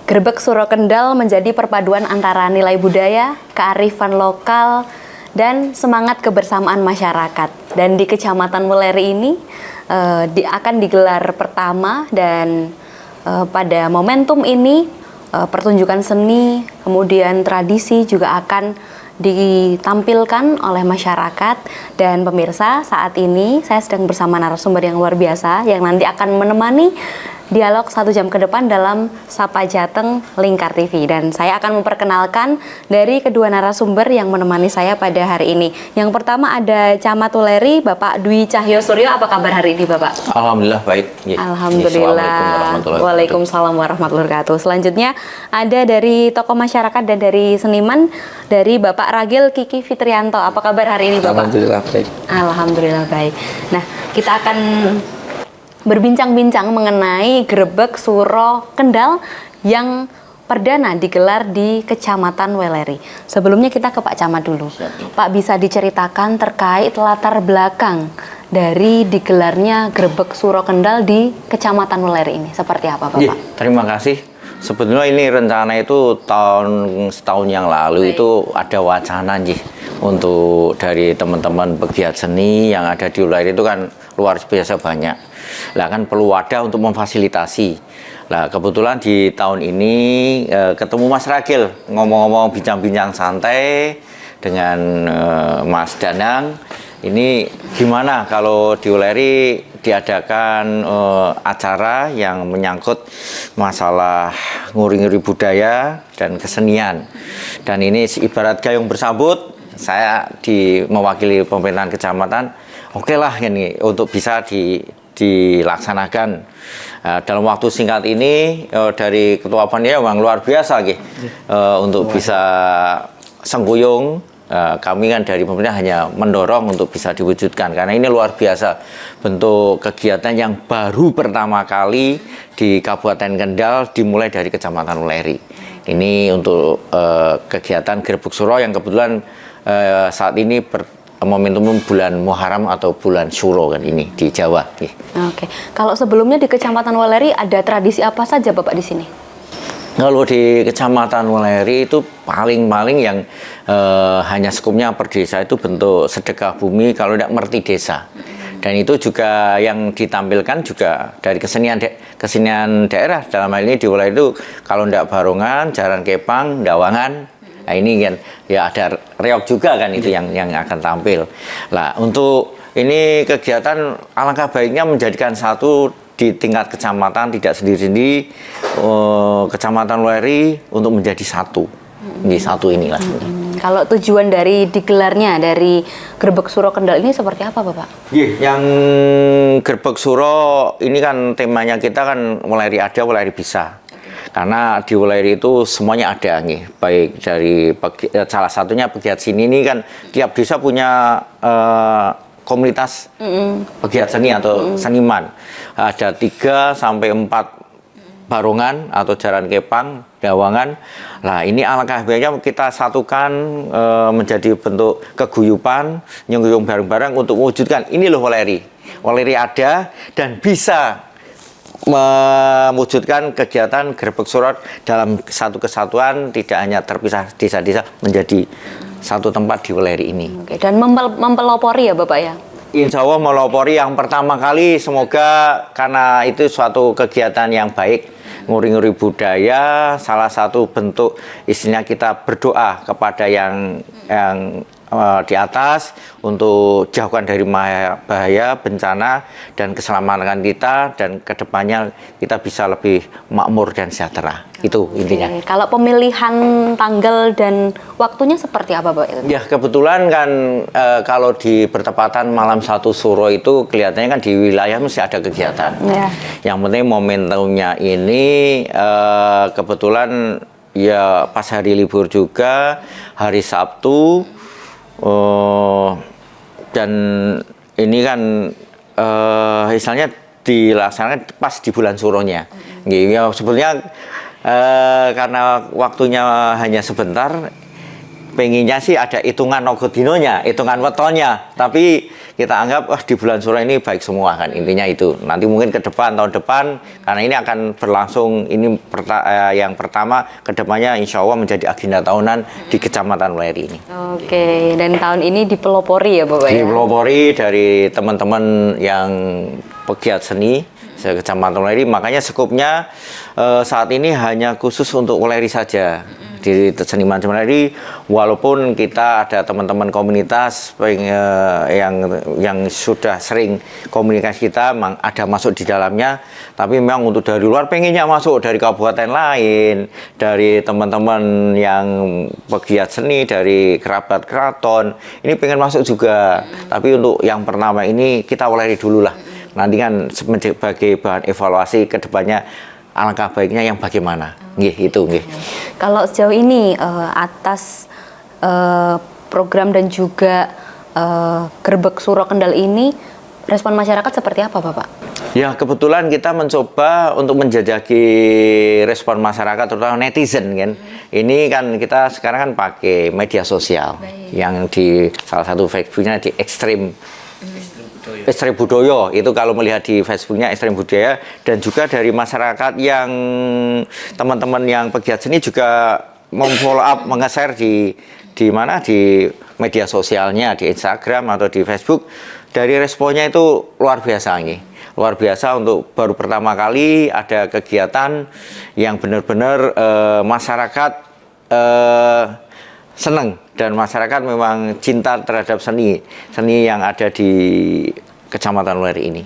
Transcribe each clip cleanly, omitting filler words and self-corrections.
Grebeg Suro Kendal menjadi perpaduan antara nilai budaya, kearifan lokal, dan semangat kebersamaan masyarakat. Dan di Kecamatan Weleri ini akan digelar pertama dan pada momentum ini pertunjukan seni, kemudian tradisi juga akan ditampilkan oleh masyarakat. Dan pemirsa, saat ini saya sedang bersama narasumber yang luar biasa yang nanti akan menemani dialog 1 jam ke depan dalam Sapa Jateng Lingkar TV. Dan saya akan memperkenalkan dari kedua narasumber yang menemani saya pada hari ini. Yang pertama ada Camat Weleri, Bapak Dwi Cahyo Suryo. Apa kabar hari ini, Bapak? Alhamdulillah baik. Alhamdulillah. Waalaikumsalam warahmatullahi wabarakatuh. Selanjutnya ada dari tokoh masyarakat dan dari seniman, dari Bapak Ragil Kiki Fitrianto. Apa kabar hari ini, Bapak? Alhamdulillah baik. Alhamdulillah baik. Nah, kita akan berbincang-bincang mengenai Grebeg Suro Kendal yang perdana digelar di Kecamatan Weleri. Sebelumnya kita ke Pak Camat dulu. Pak, bisa diceritakan terkait latar belakang dari digelarnya Grebeg Suro Kendal di Kecamatan Weleri ini? Seperti apa, Bapak? Ya, terima kasih. Sebetulnya ini rencana itu setahun yang lalu itu ada wacana untuk dari teman-teman pegiat seni yang ada di Weleri itu kan luar biasa banyak. Lah kan perlu wadah untuk memfasilitasi. Lah kebetulan di tahun ini ketemu Mas Ragil, ngomong-ngomong bincang-bincang santai dengan Mas Danang. Ini gimana kalau di Weleri diadakan acara yang menyangkut masalah nguri-nguri budaya dan kesenian. Dan ini ibarat gayung bersambut, saya mewakili pemerintahan kecamatan, oke lah ini untuk bisa dilaksanakan. Dalam waktu singkat ini dari Ketua Panitia memang luar biasa untuk bisa sengkuyung. Kami kan dari pemerintah hanya mendorong untuk bisa diwujudkan karena ini luar biasa bentuk kegiatan yang baru pertama kali di Kabupaten Kendal dimulai dari Kecamatan Weleri. Ini untuk kegiatan Grebeg Suro yang kebetulan saat ini momentum bulan Muharram atau bulan Suro kan ini di Jawa. Oke. Kalau sebelumnya di Kecamatan Weleri ada tradisi apa saja, Bapak, di sini? Kalau di Kecamatan Weleri itu paling yang hanya skupnya per desa itu bentuk sedekah bumi kalau tidak merti desa. Dan itu juga yang ditampilkan juga dari kesenian daerah. Dalam hal ini di Weleri itu kalau tidak barongan, jaran kepang, dawangan. Nah ini kan ya ada reog juga kan itu yang akan tampil. Nah untuk ini kegiatan alangkah baiknya menjadikan satu di tingkat kecamatan, tidak sendiri-sendiri Kecamatan Weleri untuk menjadi satu. Ini satu inilah. Kalau tujuan dari digelarnya dari Grebeg Suro Kendal ini seperti apa, Bapak? Yang Grebeg Suro ini kan temanya kita kan Weleri ada, Weleri bisa. Karena di Weleri itu semuanya ada baik dari salah satunya pegiat seni ini kan tiap desa punya komunitas pegiat seni atau seniman. Ada 3 sampai 4 barongan atau jaran kepang, dawangan. Nah ini alangkah baiknya kita satukan menjadi bentuk keguyupan, nyenguyung bareng-bareng untuk mewujudkan ini loh Weleri. Weleri ada dan bisa mewujudkan kegiatan Grebeg Suro dalam satu kesatuan, tidak hanya terpisah desa-desa menjadi satu tempat di Weleri ini. Oke, dan mempelopori ya, Bapak ya? Insya Allah melopori yang pertama kali, semoga karena itu suatu kegiatan yang baik, nguri-nguri budaya, salah satu bentuk istilahnya kita berdoa kepada yang di atas untuk jauhkan dari bahaya, bencana, dan keselamatan kita, dan kedepannya kita bisa lebih makmur dan sejahtera. Itu intinya. Kalau pemilihan tanggal dan waktunya seperti apa, Pak? Ya, kebetulan kan kalau di bertepatan malam 1 Suro itu kelihatannya kan di wilayah mesti ada kegiatan. Ya. Yang penting momentumnya ini kebetulan ya pas hari libur juga, hari Sabtu. Dan ini kan misalnya dilaksanakan pas di bulan Suronya. Ya, sebetulnya karena waktunya hanya sebentar, pengennya sih ada hitungan nogodinonya, hitungan wetonnya. Tapi kita anggap di bulan Suro ini baik semua kan, intinya itu. Nanti mungkin ke depan, tahun depan, karena ini akan berlangsung, ini yang pertama, kedepannya insya Allah menjadi agenda tahunan di Kecamatan Weleri ini. Oke, dan tahun ini dipelopori ya Bapak ya? Dipelopori dari teman-teman yang pegiat seni Kecamatan Weleri, makanya skupnya saat ini hanya khusus untuk Weleri saja. Di seniman Weleri, walaupun kita ada teman-teman komunitas yang sudah sering komunikasi kita, ada masuk di dalamnya, tapi memang untuk dari luar pengennya masuk dari kabupaten lain, dari teman-teman yang pegiat seni, dari kerabat keraton, ini pengen masuk juga. Tapi untuk yang pertama ini kita Weleri dulu lah. Nanti kan sebagai bahan evaluasi ke depannya, alangkah baiknya yang bagaimana. Nggih, itu nggih. Kalau sejauh ini atas program dan juga Gerbek Suro Kendal ini, respon masyarakat seperti apa Bapak? Ya, kebetulan kita mencoba untuk menjajaki respon masyarakat, terutama netizen kan. Ini kan kita sekarang kan pakai media sosial. Yang di salah satu Facebooknya di Ekstrem Budaya, itu kalau melihat di Facebooknya Ekstrem Budaya, dan juga dari masyarakat yang teman-teman yang pegiat seni juga memfollow up, nge-share di mana, di media sosialnya, di Instagram atau di Facebook. Dari responnya itu luar biasa nih, luar biasa. Untuk baru pertama kali ada kegiatan yang benar-benar masyarakat senang, dan masyarakat memang cinta terhadap seni yang ada di Kecamatan Weleri ini.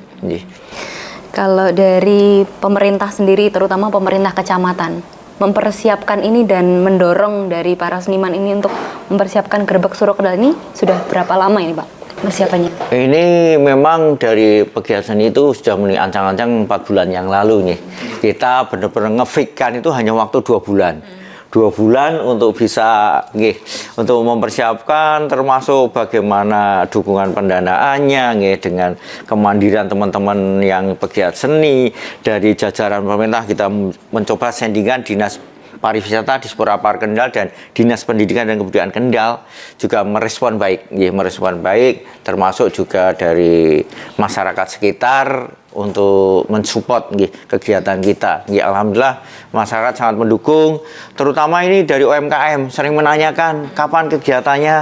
Kalau dari pemerintah sendiri, terutama pemerintah kecamatan, mempersiapkan ini dan mendorong dari para seniman ini untuk mempersiapkan Gerbek Suro Kendal ini sudah berapa lama ini Pak persiapannya? Ini memang dari pegiat seni itu sudah mulai ancang-ancang 4 bulan yang lalu nih. Kita benar-benar ngefikkan itu hanya waktu 2 bulan. 2 bulan untuk bisa untuk mempersiapkan, termasuk bagaimana dukungan pendanaannya dengan kemandirian teman-teman yang pegiat seni. Dari jajaran pemerintah kita mencoba sandingan Dinas Pariwisata Disporapar Kendal dan Dinas Pendidikan dan Kebudayaan Kendal juga merespon baik, termasuk juga dari masyarakat sekitar untuk mensupport kegiatan kita. Alhamdulillah masyarakat sangat mendukung, terutama ini dari UMKM sering menanyakan kapan kegiatannya.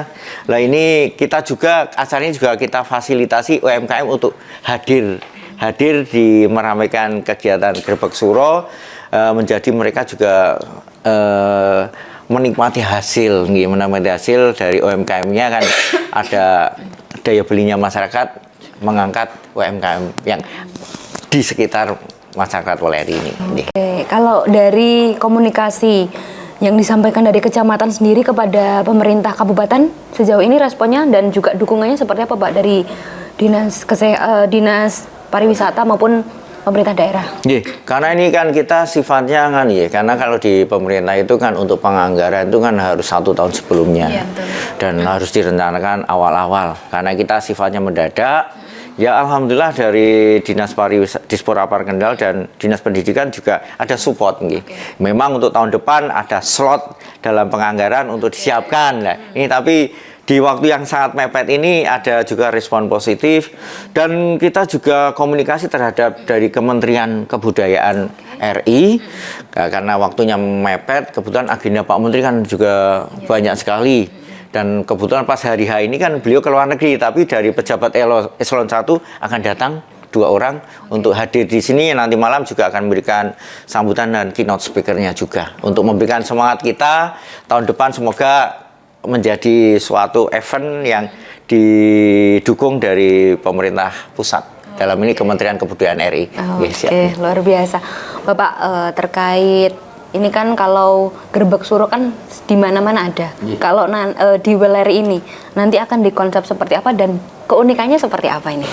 Nah ini kita juga acaranya juga kita fasilitasi UMKM untuk hadir di meramaikan kegiatan Gerbek Suro, menjadi mereka juga menikmati hasil dari UMKM-nya kan. Ada daya belinya masyarakat, mengangkat UMKM yang di sekitar masyarakat Weleri ini. Oke, kalau dari komunikasi yang disampaikan dari kecamatan sendiri kepada pemerintah kabupaten, sejauh ini responnya dan juga dukungannya seperti apa Pak dari Dinas Pariwisata maupun pemerintah daerah? Karena ini kan kita sifatnya kan karena kalau di pemerintah itu kan untuk penganggaran itu kan harus 1 tahun sebelumnya. Dan harus direncanakan awal-awal, karena kita sifatnya mendadak. Ya alhamdulillah dari Dinas Pariwisata Disporapar Kendal dan Dinas Pendidikan juga ada support Memang untuk tahun depan ada slot dalam penganggaran untuk disiapkan. Nah, ini tapi di waktu yang sangat mepet ini ada juga respon positif, dan kita juga komunikasi terhadap dari Kementerian Kebudayaan RI, karena waktunya mepet, kebetulan agenda Pak Menteri kan juga banyak sekali. Dan kebetulan pas hari H ini kan beliau ke luar negeri, tapi dari pejabat eselon 1 akan datang 2 orang untuk hadir di sini. Nanti malam juga akan memberikan sambutan dan keynote speakernya juga untuk memberikan semangat kita tahun depan, semoga menjadi suatu event yang didukung dari pemerintah pusat. Dalam ini Kementerian Kebudayaan RI. Oke, luar biasa. Bapak, terkait ini kan kalau Gerbek Suro kan di mana-mana ada. Kalau di Weleri ini nanti akan dikonsep seperti apa dan keunikannya seperti apa ini?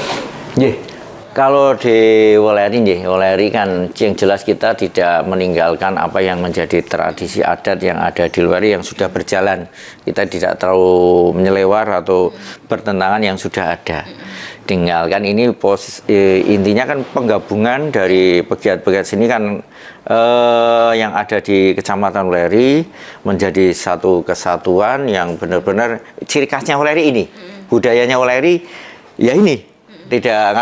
Kalau di Weleri kan yang jelas kita tidak meninggalkan apa yang menjadi tradisi adat yang ada di Weleri yang sudah berjalan. Kita tidak terlalu menyelewar atau bertentangan yang sudah ada. Tinggalkan ini intinya kan penggabungan dari pegiat-pegiat sini kan yang ada di Kecamatan Weleri menjadi satu kesatuan yang benar-benar ciri khasnya Weleri ini. Budayanya Weleri ya ini tidak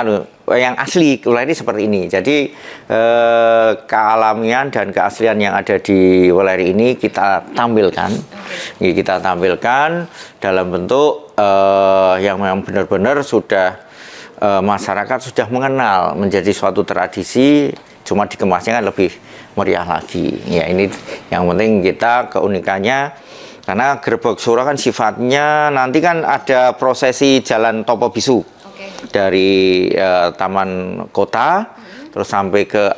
yang asli Wuleri seperti ini. Jadi kealamian dan keaslian yang ada di Wuleri ini kita tampilkan. Kita tampilkan dalam bentuk yang memang benar-benar sudah masyarakat sudah mengenal menjadi suatu tradisi, cuma dikemasnya kan lebih meriah lagi. Ya ini yang penting kita keunikannya, karena Gerbek Suro kan sifatnya nanti kan ada prosesi jalan Topo Bisu dari taman kota terus sampai ke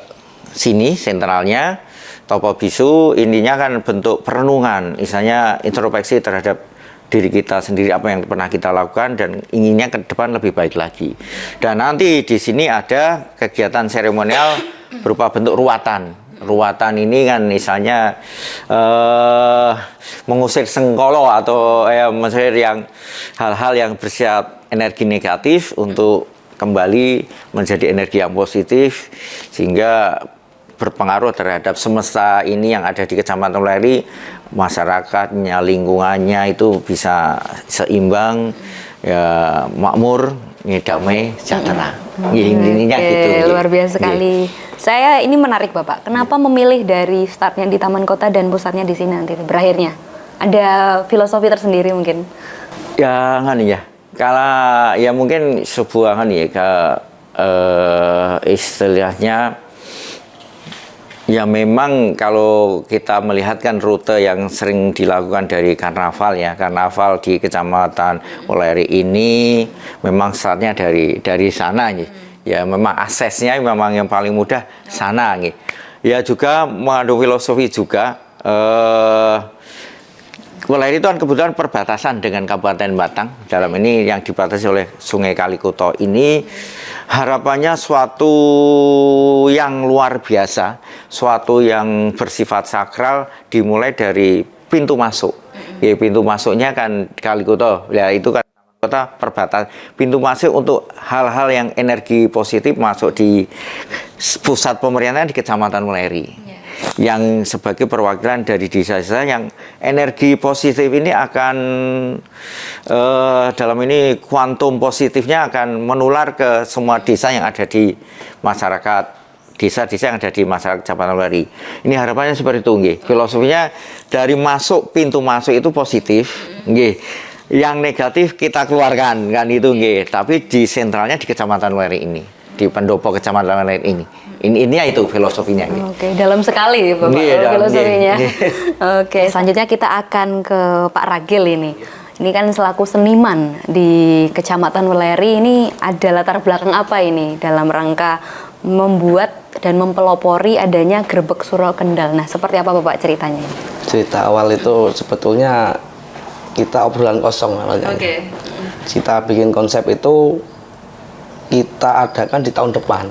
sini sentralnya Topo Bisu. Intinya kan bentuk perenungan, misalnya introspeksi terhadap diri kita sendiri, apa yang pernah kita lakukan dan inginnya ke depan lebih baik lagi. Dan nanti di sini ada kegiatan seremonial berupa bentuk ruatan. Ruatan ini kan misalnya mengusir sengkolo atau mengusir yang hal-hal yang bersifat energi negatif untuk kembali menjadi energi yang positif, sehingga berpengaruh terhadap semesta ini yang ada di Kecamatan Wuleri, masyarakatnya, lingkungannya itu bisa seimbang, ya makmur, damai, sejahtera. Intinya gitu. Luar biasa sekali. Saya ini menarik Bapak, kenapa memilih dari startnya di Taman Kota dan pusatnya di sini nanti berakhirnya? Ada filosofi tersendiri mungkin? Ya kan ya. Kalau ya mungkin sebuah kan ya istilahnya ya memang kalau kita melihat kan rute yang sering dilakukan dari karnaval ya, karnaval di Kecamatan Wuleri ini memang startnya dari sana ya. Ya memang aksesnya memang yang paling mudah sana nih. Ya juga mengandung filosofi juga. Wuleri itu kan kebetulan perbatasan dengan Kabupaten Batang. Dalam ini yang dibatasi oleh Sungai Kalikuto ini, harapannya suatu yang luar biasa, suatu yang bersifat sakral dimulai dari pintu masuk. Ya, pintu masuknya kan Kalikuto. Ya itu kan kota perbatasan, pintu masuk untuk hal-hal yang energi positif masuk di pusat pemerintahan di Kecamatan Wuleri, yang sebagai perwakilan dari desa-desa yang energi positif ini akan dalam ini kuantum positifnya akan menular ke semua desa yang ada di masyarakat, desa-desa yang ada di masyarakat Kecamatan Wuleri. Ini harapannya seperti itu, nggih. Filosofinya dari masuk, pintu masuk itu positif, nggih. Yang negatif kita keluarkan kan itu nggih. Tapi di sentralnya di Kecamatan Wuleri ini, di pendopo Kecamatan Wuleri ini. Ini itu filosofinya. Oke, dalam sekali Bapak filosofinya. Oke, selanjutnya kita akan ke Pak Ragil ini. Ini kan selaku seniman di Kecamatan Wuleri, ini ada latar belakang apa ini dalam rangka membuat dan mempelopori adanya Gerbek Suro Kendal. Nah, seperti apa Bapak ceritanya? Cerita awal itu sebetulnya kita obrolan kosong namanya. Kita bikin konsep itu kita adakan di tahun depan.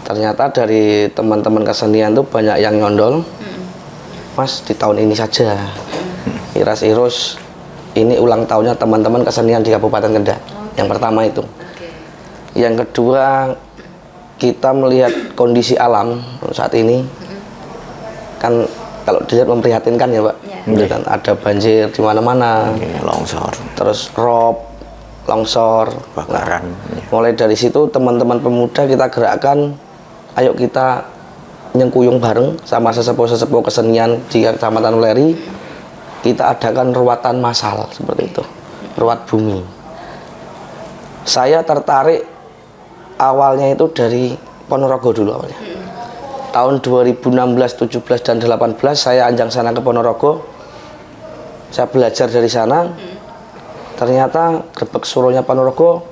Ternyata dari teman-teman kesenian tuh banyak yang nyondol, Mas di tahun ini saja. Iras-irus ini ulang tahunnya teman-teman kesenian di Kabupaten Kendal. Yang pertama itu. Yang kedua, kita melihat kondisi alam saat ini kan kalau dilihat memprihatinkan ya Pak. Ada banjir di mana-mana, longsor, terus rob, longsor, kebakaran. Mulai dari situ teman-teman pemuda kita gerakkan, ayo kita nyengkuyung bareng sama sesepuh-sesepuh kesenian di Kecamatan Wuleri, kita adakan ruatan massal seperti itu, ruat bumi. Saya tertarik awalnya itu dari Ponorogo dulu awalnya. Tahun 2016, 17 dan 18 saya anjang sana ke Ponorogo. Saya belajar dari sana. Ternyata Gerbek Suronya Ponorogo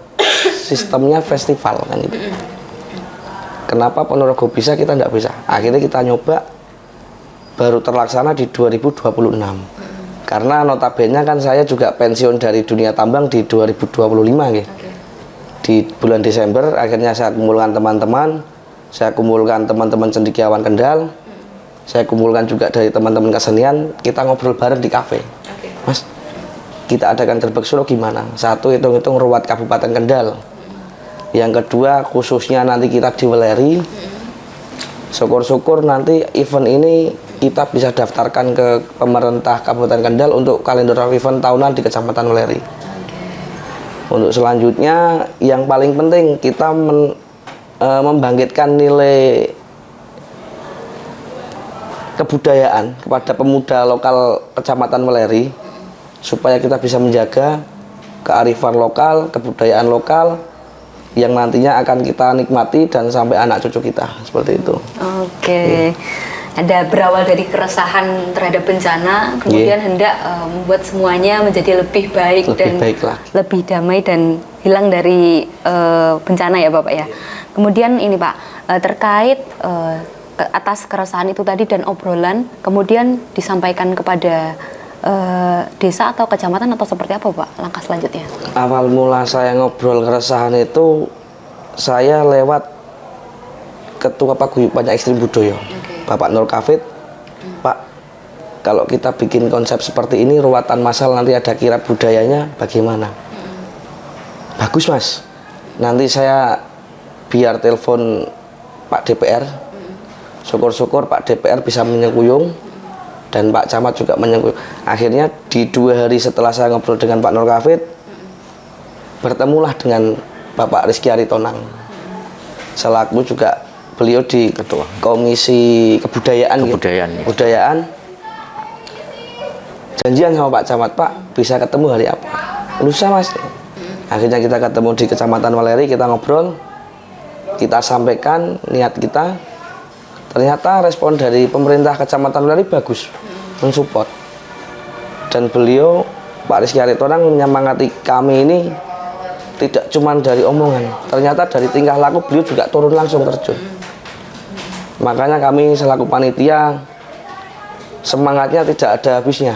sistemnya festival kan itu. Kenapa Ponorogo bisa kita tidak bisa? Akhirnya kita nyoba, baru terlaksana di 2026. Karena notabene kan saya juga pensiun dari dunia tambang di 2025 gitu. Di bulan Desember akhirnya saya kumpulkan teman-teman, saya kumpulkan teman-teman cendekiawan Kendal, saya kumpulkan juga dari teman-teman kesenian, kita ngobrol bareng di kafe. Mas, kita adakan Gerbek Suro gimana? Satu, hitung-hitung ruat Kabupaten Kendal. Yang kedua, khususnya nanti kita di Wuleri. Syukur-syukur nanti event ini kita bisa daftarkan ke pemerintah Kabupaten Kendal untuk kalender event tahunan di Kecamatan Wuleri. Untuk selanjutnya yang paling penting kita membangkitkan nilai kebudayaan kepada pemuda lokal Kecamatan Weleri supaya kita bisa menjaga kearifan lokal, kebudayaan lokal yang nantinya akan kita nikmati dan sampai anak cucu kita, seperti itu. Oke. Ada berawal dari keresahan terhadap bencana, kemudian hendak membuat semuanya menjadi lebih baik dan baiklah. lebih damai dan hilang dari bencana ya Bapak ya. Kemudian ini Pak, terkait atas keresahan itu tadi dan obrolan, kemudian disampaikan kepada desa atau kecamatan atau seperti apa Pak langkah selanjutnya? Awal mula saya ngobrol keresahan itu saya lewat Ketua Paguyuban Ekstrim Budoyo, Bapak Nur Kafid. Pak, kalau kita bikin konsep seperti ini, ruatan massal nanti ada kirab budayanya bagaimana? Bagus Mas, nanti saya biar telepon Pak DPR, syukur-syukur Pak DPR bisa menyengkuyung dan Pak Camat juga menyengkuyung. Akhirnya di 2 hari setelah saya ngobrol dengan Pak Nur Kafid, bertemulah dengan Bapak Rizky Aritonang, selaku juga beliau di Ketua Komisi Kebudayaan. Kebudayaan. Janjian sama Pak Camat, Pak bisa ketemu hari apa? Lusa Mas. Akhirnya kita ketemu di Kecamatan Weleri, kita ngobrol, kita sampaikan niat kita. Ternyata respon dari pemerintah Kecamatan Weleri bagus, mensupport. Dan beliau, Pak Rizky Aritonang, menyemangati kami ini tidak cuma dari omongan, ternyata dari tingkah laku beliau juga turun langsung terjun. Makanya kami selaku panitia semangatnya tidak ada habisnya.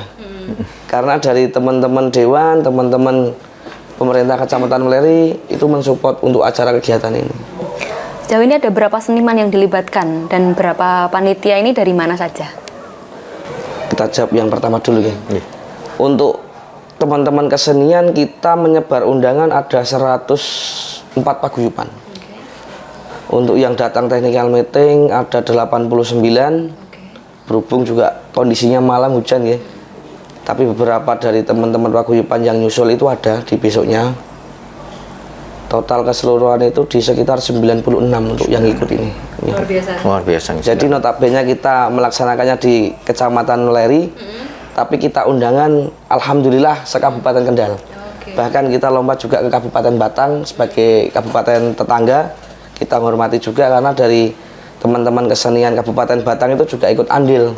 Karena dari teman-teman dewan, teman-teman pemerintah Kecamatan Weleri itu mensupport untuk acara kegiatan ini. Sejauh ini ada berapa seniman yang dilibatkan dan berapa panitia ini dari mana saja? Kita jawab yang pertama dulu ya. Untuk teman-teman kesenian kita menyebar undangan ada 104 paguyuban. Untuk yang datang technical meeting ada 89. Berhubung juga kondisinya malam hujan ya. Tapi beberapa dari teman-teman paguyuban yang nyusul itu ada di besoknya. Total keseluruhan itu di sekitar 96 untuk yang ikut ini. Luar biasa. Luar biasa. Jadi notabene kita melaksanakannya di Kecamatan Weleri, tapi kita undangan alhamdulillah se-Kabupaten Kendal. Bahkan kita lompat juga ke Kabupaten Batang sebagai kabupaten tetangga. Kita menghormati juga karena dari teman-teman kesenian Kabupaten Batang itu juga ikut andil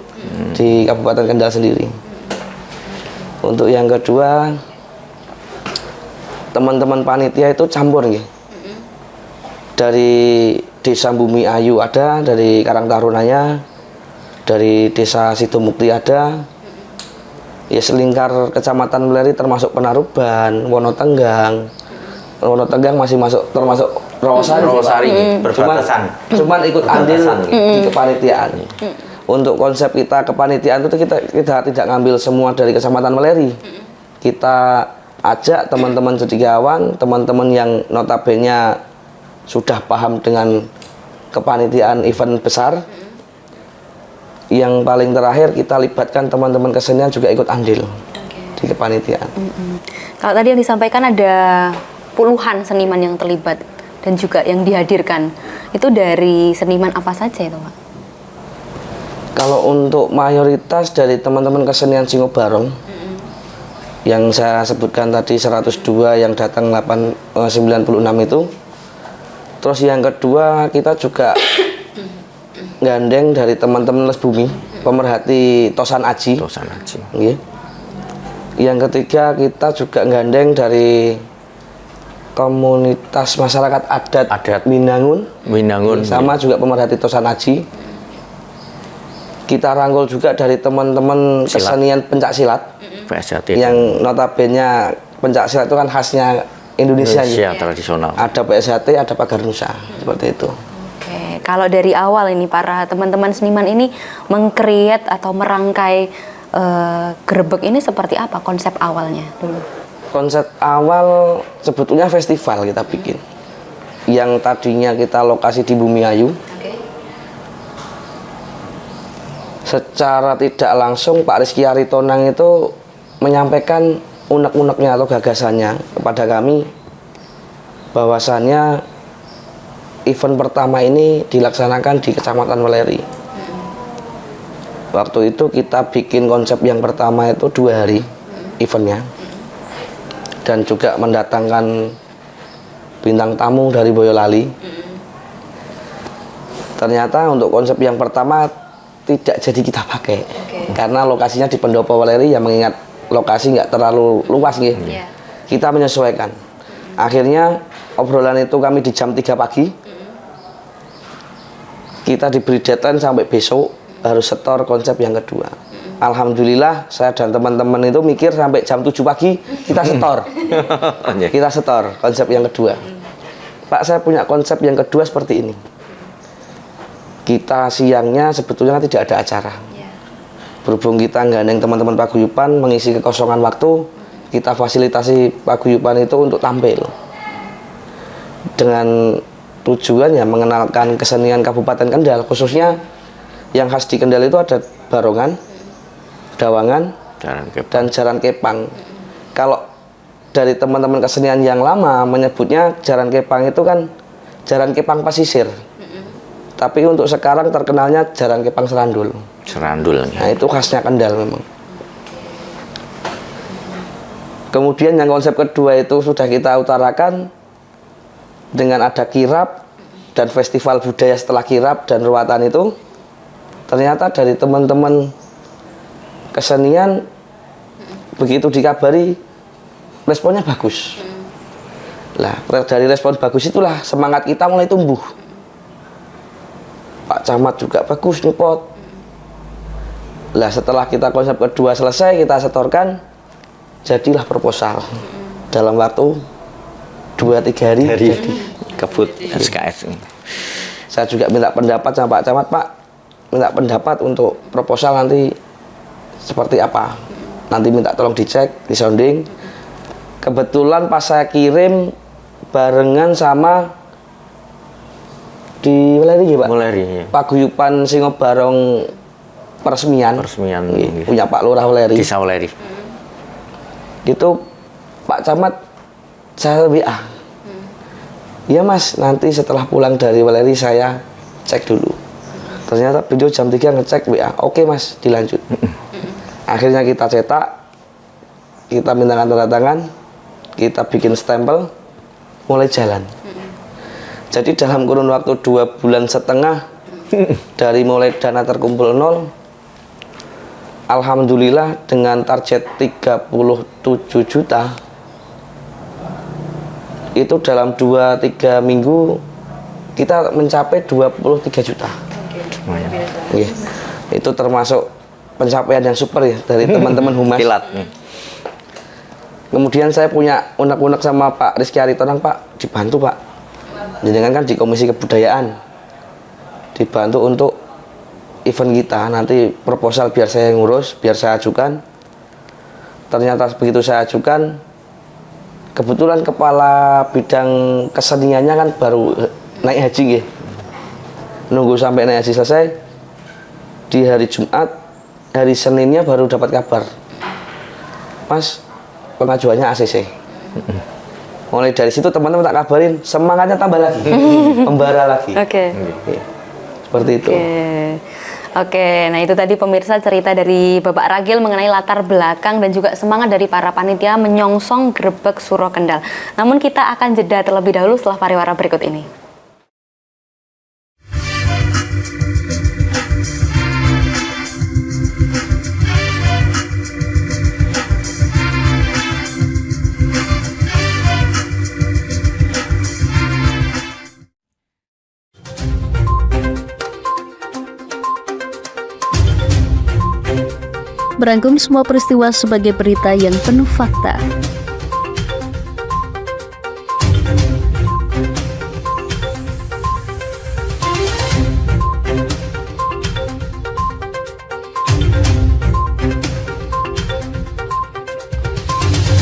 di Kabupaten Kendal sendiri. Untuk yang kedua, teman-teman panitia itu campur nih. Dari Desa Bumi Ayu ada, dari Karang Tarunanya, dari Desa Sidomukti ada. Ya selingkar Kecamatan Weleri termasuk Penaruban, Wonotenggang. Wonotenggang masih masuk termasuk Rawasari, berbatasan. Cuman ikut andil di kepanitiaan. Untuk konsep kita kepanitiaan itu kita tidak ngambil semua dari Kecamatan Weleri. Kita ajak teman-teman cendekiawan, teman-teman yang notabene sudah paham dengan kepanitiaan event besar. Yang paling terakhir kita libatkan teman-teman kesenian juga ikut andil di kepanitiaan. Kalau tadi yang disampaikan ada puluhan seniman yang terlibat dan juga yang dihadirkan, itu dari seniman apa saja itu Pak? Kalau untuk mayoritas dari teman-teman kesenian Singobarong yang saya sebutkan tadi 102 yang datang 96 itu. Terus yang kedua kita juga gandeng dari teman-teman Les Bumi, pemerhati Tosan Aji. Yang ketiga kita juga gandeng dari komunitas masyarakat adat Minangun, sama juga pemerhati Tosan Aji. Kita rangkul juga dari teman-teman kesenian pencak silat, yang notabene pencak silat itu kan khasnya Indonesia tradisional. Ada PSHT, ada Pagar Nusa, seperti itu. Oke, kalau dari awal ini para teman-teman seniman ini mengkreat atau merangkai gerebek ini seperti apa konsep awalnya dulu? Konsep awal sebetulnya festival kita bikin. Yang tadinya kita lokasi di Bumi Ayu. Secara tidak langsung Pak Rizky Aritonang itu menyampaikan unek-uneknya atau gagasannya kepada kami bahwasannya event pertama ini dilaksanakan di Kecamatan Weleri. Waktu itu kita bikin konsep yang pertama itu 2 hari eventnya, dan juga mendatangkan bintang tamu dari Boyolali. Ternyata untuk konsep yang pertama tidak jadi kita pakai, karena lokasinya di Pendopo Weleri, yang mengingat lokasi nggak terlalu luas nih. Kita menyesuaikan. Akhirnya obrolan itu kami di jam 3 pagi. Kita diberi deadline sampai besok harus setor konsep yang kedua. Alhamdulillah saya dan teman-teman itu mikir sampai jam 7 pagi kita setor. Kita setor konsep yang kedua. Pak, saya punya konsep yang kedua seperti ini. Kita siangnya sebetulnya tidak ada acara. Berhubung kita gandeng teman-teman paguyuban mengisi kekosongan waktu, kita fasilitasi paguyuban itu untuk tampil. Dengan tujuan ya mengenalkan kesenian Kabupaten Kendal, khususnya yang khas di Kendal itu ada barongan, dawangan, dan jaran kepang. Kalau dari teman-teman kesenian yang lama menyebutnya jaran kepang itu kan jaran kepang pasisir. Tapi untuk sekarang terkenalnya jaran kepang serandul. Serandul. Nah, itu khasnya Kendal memang. Kemudian yang konsep kedua itu sudah kita utarakan dengan ada kirap dan festival budaya setelah kirap dan ruatan itu. Ternyata dari teman-teman kesenian begitu dikabari responnya bagus. Lah, dari respon bagus itulah semangat kita mulai tumbuh. Pak Camat juga bagus nyupport. Lah, setelah kita konsep kedua selesai, kita setorkan, jadilah proposal. Dalam waktu 2-3 hari jadi kebut SKS. Saya juga minta pendapat sama Pak Camat, Pak, minta pendapat untuk proposal nanti seperti apa. Nanti minta tolong dicek, disounding. Kebetulan pas saya kirim barengan sama di Weleri Pak. Weleri, ya. Paguyuban Singobarong peresmian. Punya Pak Lurah Weleri. Desa Weleri. Itu Pak Camat saya WA. Iya Mas, nanti setelah pulang dari Weleri saya cek dulu. Ternyata video jam 3 ngecek WA. Oke Mas, dilanjut. Akhirnya kita cetak, kita mintakan tanda tangan, kita bikin stempel, mulai jalan. Jadi dalam kurun waktu 2,5 bulan dari mulai dana terkumpul 0, alhamdulillah dengan target 37 juta, itu dalam 2-3 minggu kita mencapai 23 juta. Itu termasuk pencapaian yang super ya dari teman-teman humas. Kilat. Kemudian saya punya unek-unek sama Pak Rizky Aritonang, Pak, dibantu Pak. Jangan kan di Komisi Kebudayaan, dibantu untuk event kita. Nanti proposal biar saya ngurus, biar saya ajukan. Ternyata begitu saya ajukan, kebetulan kepala bidang keseniannya kan baru naik haji ya. Nunggu sampai naik haji selesai, di hari Jumat, hari Seninnya baru dapat kabar, Mas, pengajuannya ACC. Mulai dari situ teman-teman tak kabarin, semangatnya tambah lagi, membara lagi. Seperti itu. Oke, nah itu tadi pemirsa cerita dari Bapak Ragil mengenai latar belakang dan juga semangat dari para panitia menyongsong Grebek Suro Kendal. Namun kita akan jeda terlebih dahulu setelah pariwara berikut ini. Merangkum semua peristiwa sebagai berita yang penuh fakta.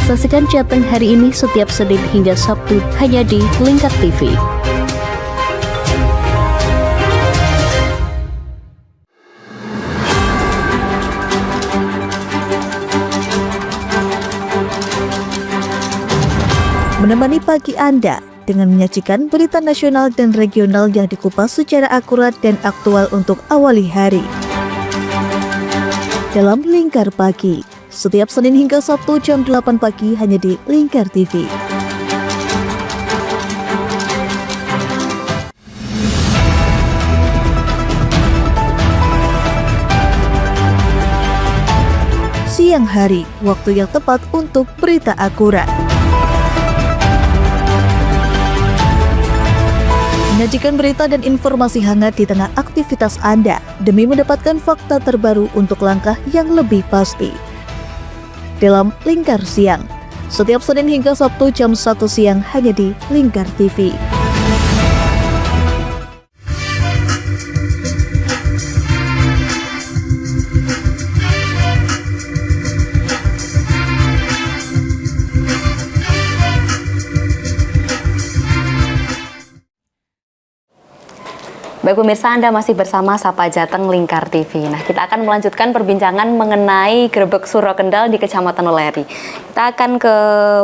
Saksikan Jateng hari ini setiap Senin hingga Sabtu hanya di Lingkar TV. menemani pagi Anda dengan menyajikan berita nasional dan regional yang dikupas secara akurat dan aktual untuk awali hari. Dalam Lingkar Pagi, setiap Senin hingga Sabtu jam 8 pagi hanya di Lingkar TV. Siang hari, waktu yang tepat untuk berita akurat. Menyajikan berita dan informasi hangat di tengah aktivitas Anda demi mendapatkan fakta terbaru untuk langkah yang lebih pasti. Dalam Lingkar Siang, setiap Senin hingga Sabtu jam 1 siang hanya di Lingkar TV. Baik pemirsa, Anda masih bersama Sapa Jateng Lingkar TV. Nah, kita akan melanjutkan perbincangan mengenai Grebeg Suro Kendal di Kecamatan Weleri. Kita akan ke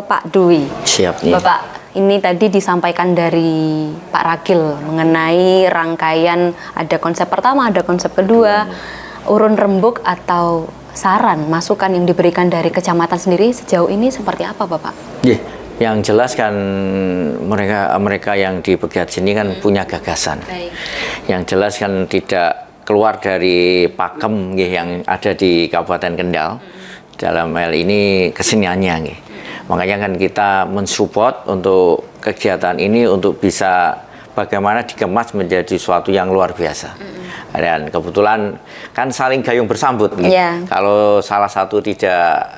Pak Dwi. Siap nih. Bapak, ini tadi disampaikan dari Pak Ragil mengenai rangkaian, ada konsep pertama, ada konsep kedua, urun rembuk atau saran, masukan yang diberikan dari kecamatan sendiri sejauh ini seperti apa, Bapak? Yang jelas kan mereka yang di pegiat seni kan punya gagasan. Baik. Yang jelas kan tidak keluar dari pakem yang ada di Kabupaten Kendal. Dalam hal ini keseniannya nggih. Makanya kan kita mensupport untuk kegiatan ini untuk bisa bagaimana dikemas menjadi sesuatu yang luar biasa. Dan kebetulan kan saling gayung bersambut. Yeah. Kalau salah satu tidak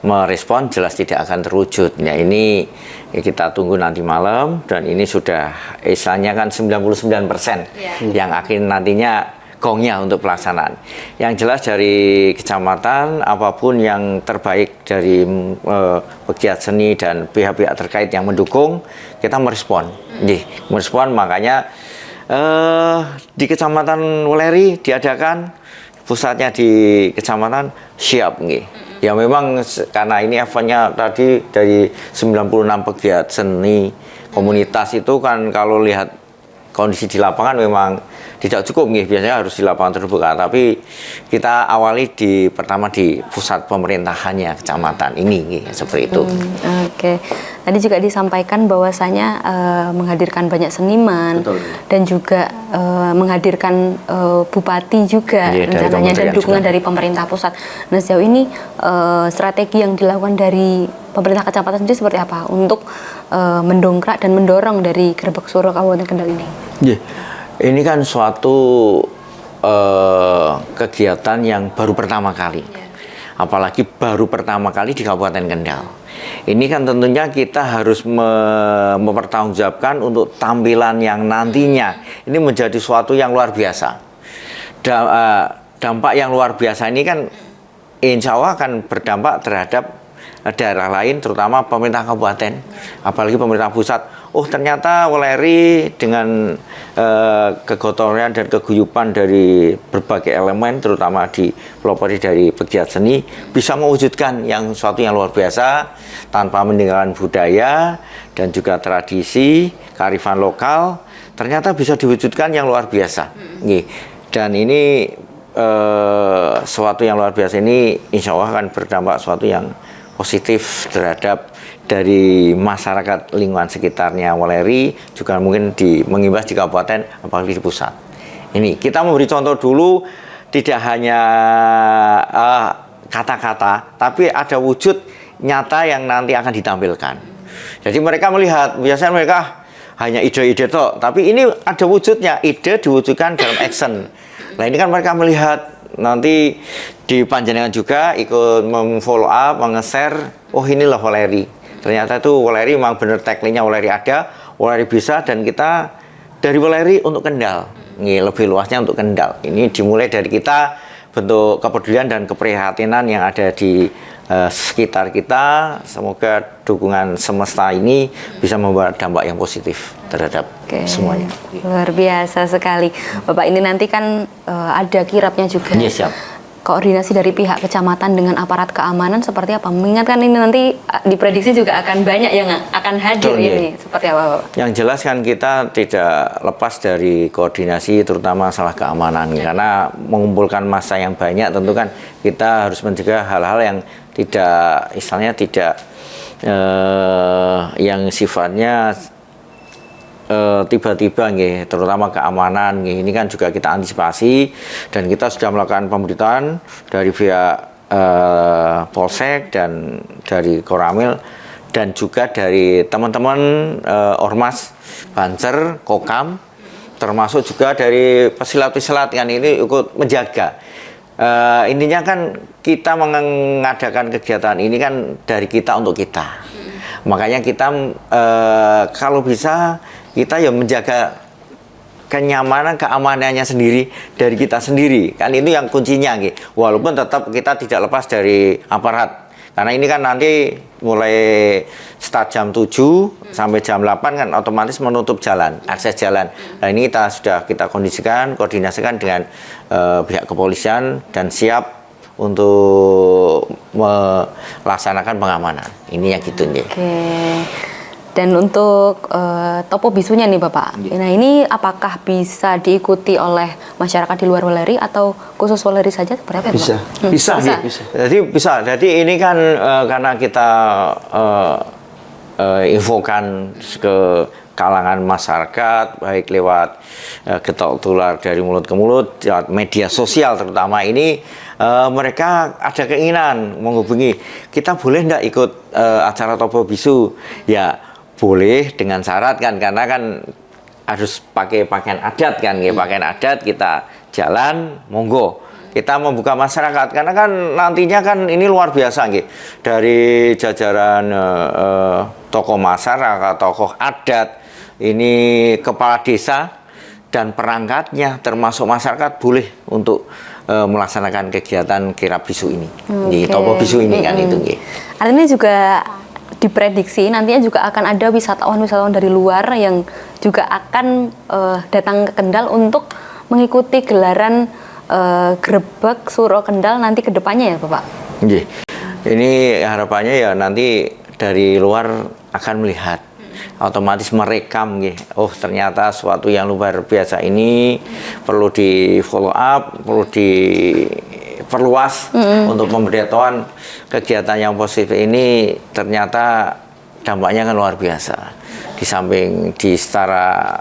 merespon, jelas tidak akan terwujud. Nah ini kita tunggu nanti malam, dan ini sudah istilahnya kan 99% yang akhir nantinya gongnya untuk pelaksanaan. Yang jelas dari kecamatan, apapun yang terbaik dari pegiat seni dan pihak-pihak terkait yang mendukung, kita merespon. Merespon, makanya di Kecamatan Weleri diadakan, pusatnya di Kecamatan siap nggih. Ya memang karena ini eventnya tadi dari 96 pegiat seni komunitas itu kan, kalau lihat kondisi di lapangan memang tidak cukup nggih, biasanya harus di lapangan terbuka, tapi kita awali pertama di pusat pemerintahannya kecamatan ini nggih, seperti itu. Oke. Tadi juga disampaikan bahwasanya menghadirkan banyak seniman. Betul. Dan juga menghadirkan bupati juga rencananya, dan dukungan dari pemerintah pusat. Nah, sejauh ini strategi yang dilakukan dari pemerintah kecamatan sendiri seperti apa untuk mendongkrak dan mendorong dari Grebeg Suro Kabupaten Kendal ini? Ini kan suatu kegiatan yang baru pertama kali, apalagi baru pertama kali di Kabupaten Kendal. Ini kan tentunya kita harus mempertanggungjawabkan untuk tampilan yang nantinya ini menjadi suatu yang luar biasa. Dampak yang luar biasa ini kan insya Allah akan berdampak terhadap daerah lain, terutama pemerintah kabupaten, apalagi pemerintah pusat. Oh, ternyata Weleri dengan kegotoran dan keguyupan dari berbagai elemen, terutama pelopori dari pegiat seni, bisa mewujudkan yang suatu yang luar biasa tanpa meninggalkan budaya dan juga tradisi kearifan lokal. Ternyata bisa diwujudkan yang luar biasa. Dan ini suatu yang luar biasa ini insya Allah akan berdampak suatu yang positif terhadap dari masyarakat lingkungan sekitarnya Weleri, juga mungkin mengimbas di kabupaten apalagi di pusat. Ini kita memberi contoh dulu, tidak hanya kata-kata, tapi ada wujud nyata yang nanti akan ditampilkan. Jadi mereka melihat, biasanya mereka hanya ide-ide toh, tapi ini ada wujudnya, ide diwujudkan dalam action. Nah ini kan mereka melihat, nanti di Panjenengan juga ikut memfollow up, menge-share, oh inilah Weleri. Ternyata itu Weleri memang benar, tagline-nya Weleri ada, Weleri bisa, dan kita dari Weleri untuk Kendal. Ini lebih luasnya untuk Kendal. Ini dimulai dari kita, bentuk kepedulian dan keprihatinan yang ada di sekitar kita. Semoga dukungan semesta ini bisa membawa dampak yang positif terhadap semuanya. Luar biasa sekali. Bapak, ini nanti kan ada kirapnya juga. Iya, siap. koordinasi dari pihak kecamatan dengan aparat keamanan seperti apa? Mengingat kan ini nanti diprediksi juga akan banyak yang akan hadir Betul, ini. Seperti apa, Bapak? Yang jelas kan kita tidak lepas dari koordinasi terutama masalah keamanan karena mengumpulkan massa yang banyak tentu kan kita harus mencegah hal-hal yang tidak istilahnya tidak yang sifatnya tiba-tiba nggih, terutama keamanan nggih. Ini kan juga kita antisipasi dan kita sudah melakukan pemberitaan dari pihak Polsek dan dari Koramil dan juga dari teman-teman Ormas Banser, Kokam, termasuk juga dari pesilat-pesilat kan ini ikut menjaga. Intinya kan kita mengadakan kegiatan ini kan dari kita untuk kita. Makanya kita kalau bisa kita ya menjaga kenyamanan, keamanannya sendiri dari kita sendiri. Kan itu yang kuncinya gitu. Walaupun tetap kita tidak lepas dari aparat. Karena ini kan nanti mulai start jam 7 sampai jam 8 kan otomatis menutup jalan, akses jalan. Nah ini kita kondisikan, koordinasikan dengan pihak kepolisian dan siap untuk melaksanakan pengamanan. Ini yang gitu nih. Oke. Dan untuk topo bisunya nih Bapak, nah ini apakah bisa diikuti oleh masyarakat di luar Weleri atau khusus Weleri saja seperti apa ya, Bisa. Bapak? Bisa. Jadi bisa. Jadi ini kan karena kita infokan ke kalangan masyarakat baik lewat getok tular dari mulut ke mulut, lewat media sosial terutama ini mereka ada keinginan menghubungi kita, boleh ndak ikut acara topo bisu? Ya boleh dengan syarat kan, karena kan harus pakai pakaian adat kan, pakaian adat kita jalan monggo. Kita membuka masyarakat karena kan nantinya kan ini luar biasa gitu. Dari jajaran tokoh masyarakat, tokoh adat, ini kepala desa dan perangkatnya termasuk masyarakat boleh untuk melaksanakan kegiatan kirap bisu ini. Di topo bisu ini kan itu nggih. Artinya juga diprediksi nantinya juga akan ada wisatawan-wisatawan dari luar yang juga akan datang ke Kendal untuk mengikuti gelaran Grebek Suro Kendal nanti ke depannya ya Bapak? Nggih. Ini harapannya ya nanti dari luar akan melihat, otomatis merekam nggih. Oh ternyata suatu yang luar biasa ini perlu di follow up, perlu diperluas untuk pemberitahuan kegiatan yang positif ini ternyata dampaknya kan luar biasa. Di samping di setara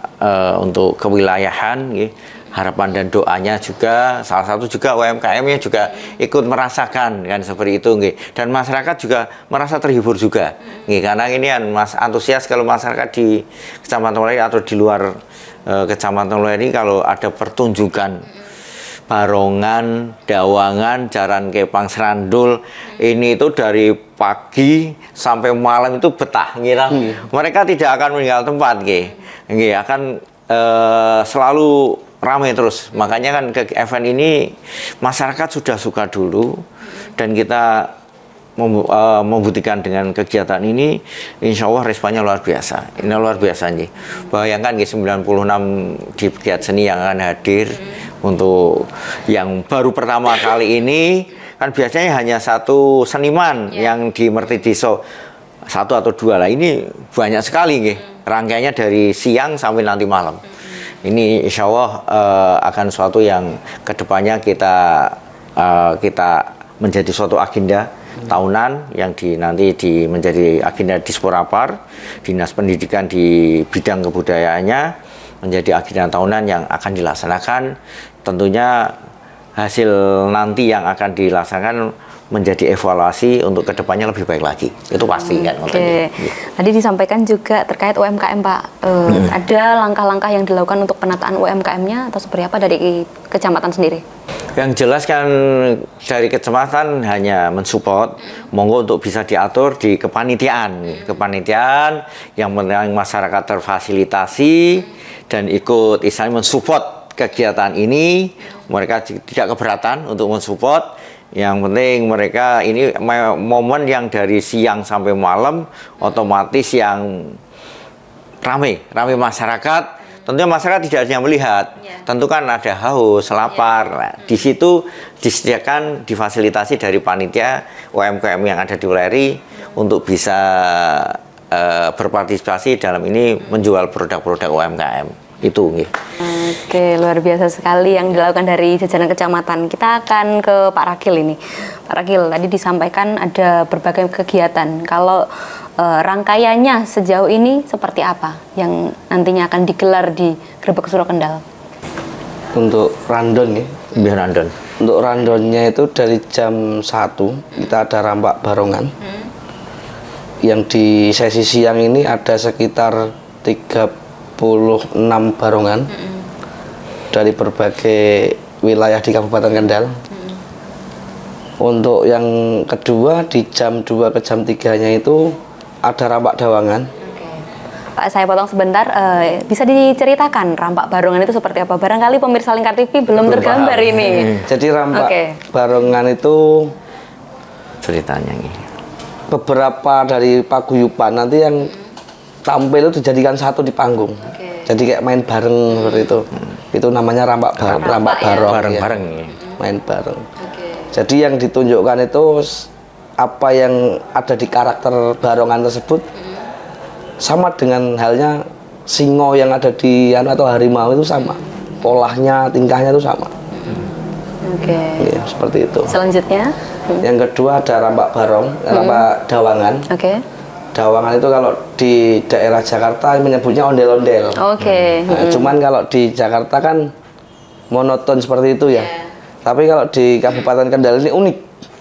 untuk kewilayahan nggih, harapan dan doanya juga salah satu juga UMKM-nya juga ikut merasakan kan seperti itu nggih. Dan masyarakat juga merasa terhibur juga nggih, karena ini kan Mas antusias kalau masyarakat di Kecamatan Weleri atau di luar Kecamatan Weleri kalau ada pertunjukan barongan, dawangan, jaran kepang serandul ini itu dari pagi sampai malam itu betah ngira. Mereka tidak akan meninggal tempat nggih. Nggih akan selalu ramai terus. Makanya kan ke event ini masyarakat sudah suka dulu dan kita membuktikan dengan kegiatan ini, insya Allah responnya luar biasa. Ini luar biasa nih. Bayangkan 96 di pegiat seni yang akan hadir untuk yang baru pertama kali ini kan biasanya hanya satu seniman yang di Mertidiso, satu atau dua lah. Ini banyak sekali nih. Rangkaiannya dari siang sampai nanti malam. Ini insya Allah akan suatu yang kedepannya kita menjadi suatu agenda tahunan yang nanti menjadi agenda Disporapar, Dinas Pendidikan di bidang kebudayaannya menjadi agenda tahunan yang akan dilaksanakan. Tentunya hasil nanti yang akan dilaksanakan menjadi evaluasi untuk kedepannya lebih baik lagi. Itu pasti kan. Oke. Tadi disampaikan juga terkait UMKM Pak. Ada langkah-langkah yang dilakukan untuk penataan UMKM-nya atau seperti apa dari kecamatan sendiri? Yang jelas kan dari kecamatan hanya mensupport, monggo untuk bisa diatur di kepanitiaan yang penting masyarakat terfasilitasi dan ikut istilahnya mensupport kegiatan ini. Mereka tidak keberatan untuk mensupport. Yang penting mereka ini momen yang dari siang sampai malam otomatis yang ramai masyarakat. tentunya masyarakat tidak hanya melihat, tentu kan ada haus, lapar. Nah, di situ disediakan, difasilitasi dari panitia UMKM yang ada di Wuleri untuk bisa berpartisipasi dalam ini menjual produk-produk UMKM itu. Oke, luar biasa sekali yang dilakukan dari jajaran kecamatan. Kita akan ke Pak Rakil ini. Pak Rakil, tadi disampaikan ada berbagai kegiatan. Kalau rangkaiannya sejauh ini seperti apa yang nantinya akan digelar di Grebek Suro Kendal? Untuk randon ya. Biar randon. Untuk randonnya itu dari jam 1 kita ada rampak barongan. Yang di sesi siang ini ada sekitar 36 barongan dari berbagai wilayah di Kabupaten Kendal. Untuk yang kedua di jam 2 ke jam 3-nya itu ada rampak dawangan. Pak, saya potong sebentar. Bisa diceritakan rampak barongan itu seperti apa? Barangkali pemirsa Lingkar TV belum tergambar ini. Jadi rampak barongan itu Ceritanya nih. beberapa dari paguyuban nanti yang tampil itu dijadikan satu di panggung. Jadi kayak main bareng seperti itu. Itu namanya rampak barong. Bareng-bareng Ya. Main bareng. Jadi yang ditunjukkan itu apa yang ada di karakter barongan tersebut sama dengan halnya singo yang ada di atau harimau itu sama. Polahnya, tingkahnya itu sama. Ya, seperti itu. Selanjutnya? Yang kedua ada rampak barong, rampak dawangan. Dawangan itu kalau di daerah Jakarta menyebutnya ondel-ondel. Nah, cuman kalau di Jakarta kan monoton seperti itu ya. Tapi kalau di Kabupaten Kendal ini unik.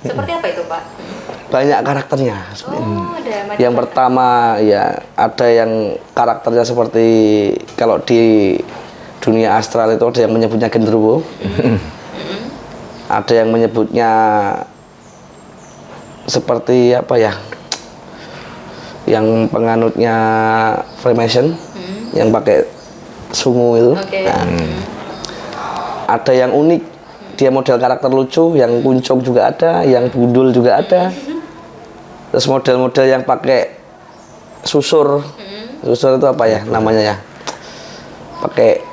Seperti apa itu, Pak? Banyak karakternya. Yang pertama ya ada yang karakternya seperti kalau di dunia astral itu ada yang menyebutnya genderuwo. Ada yang menyebutnya seperti apa ya? Yang penganutnya Freemason, yang pakai sungu itu. Nah, ada yang unik, dia model karakter lucu, yang kuncung juga ada, yang gundul juga ada. Terus model-model yang pakai susur, susur itu apa ya namanya ya? Pakai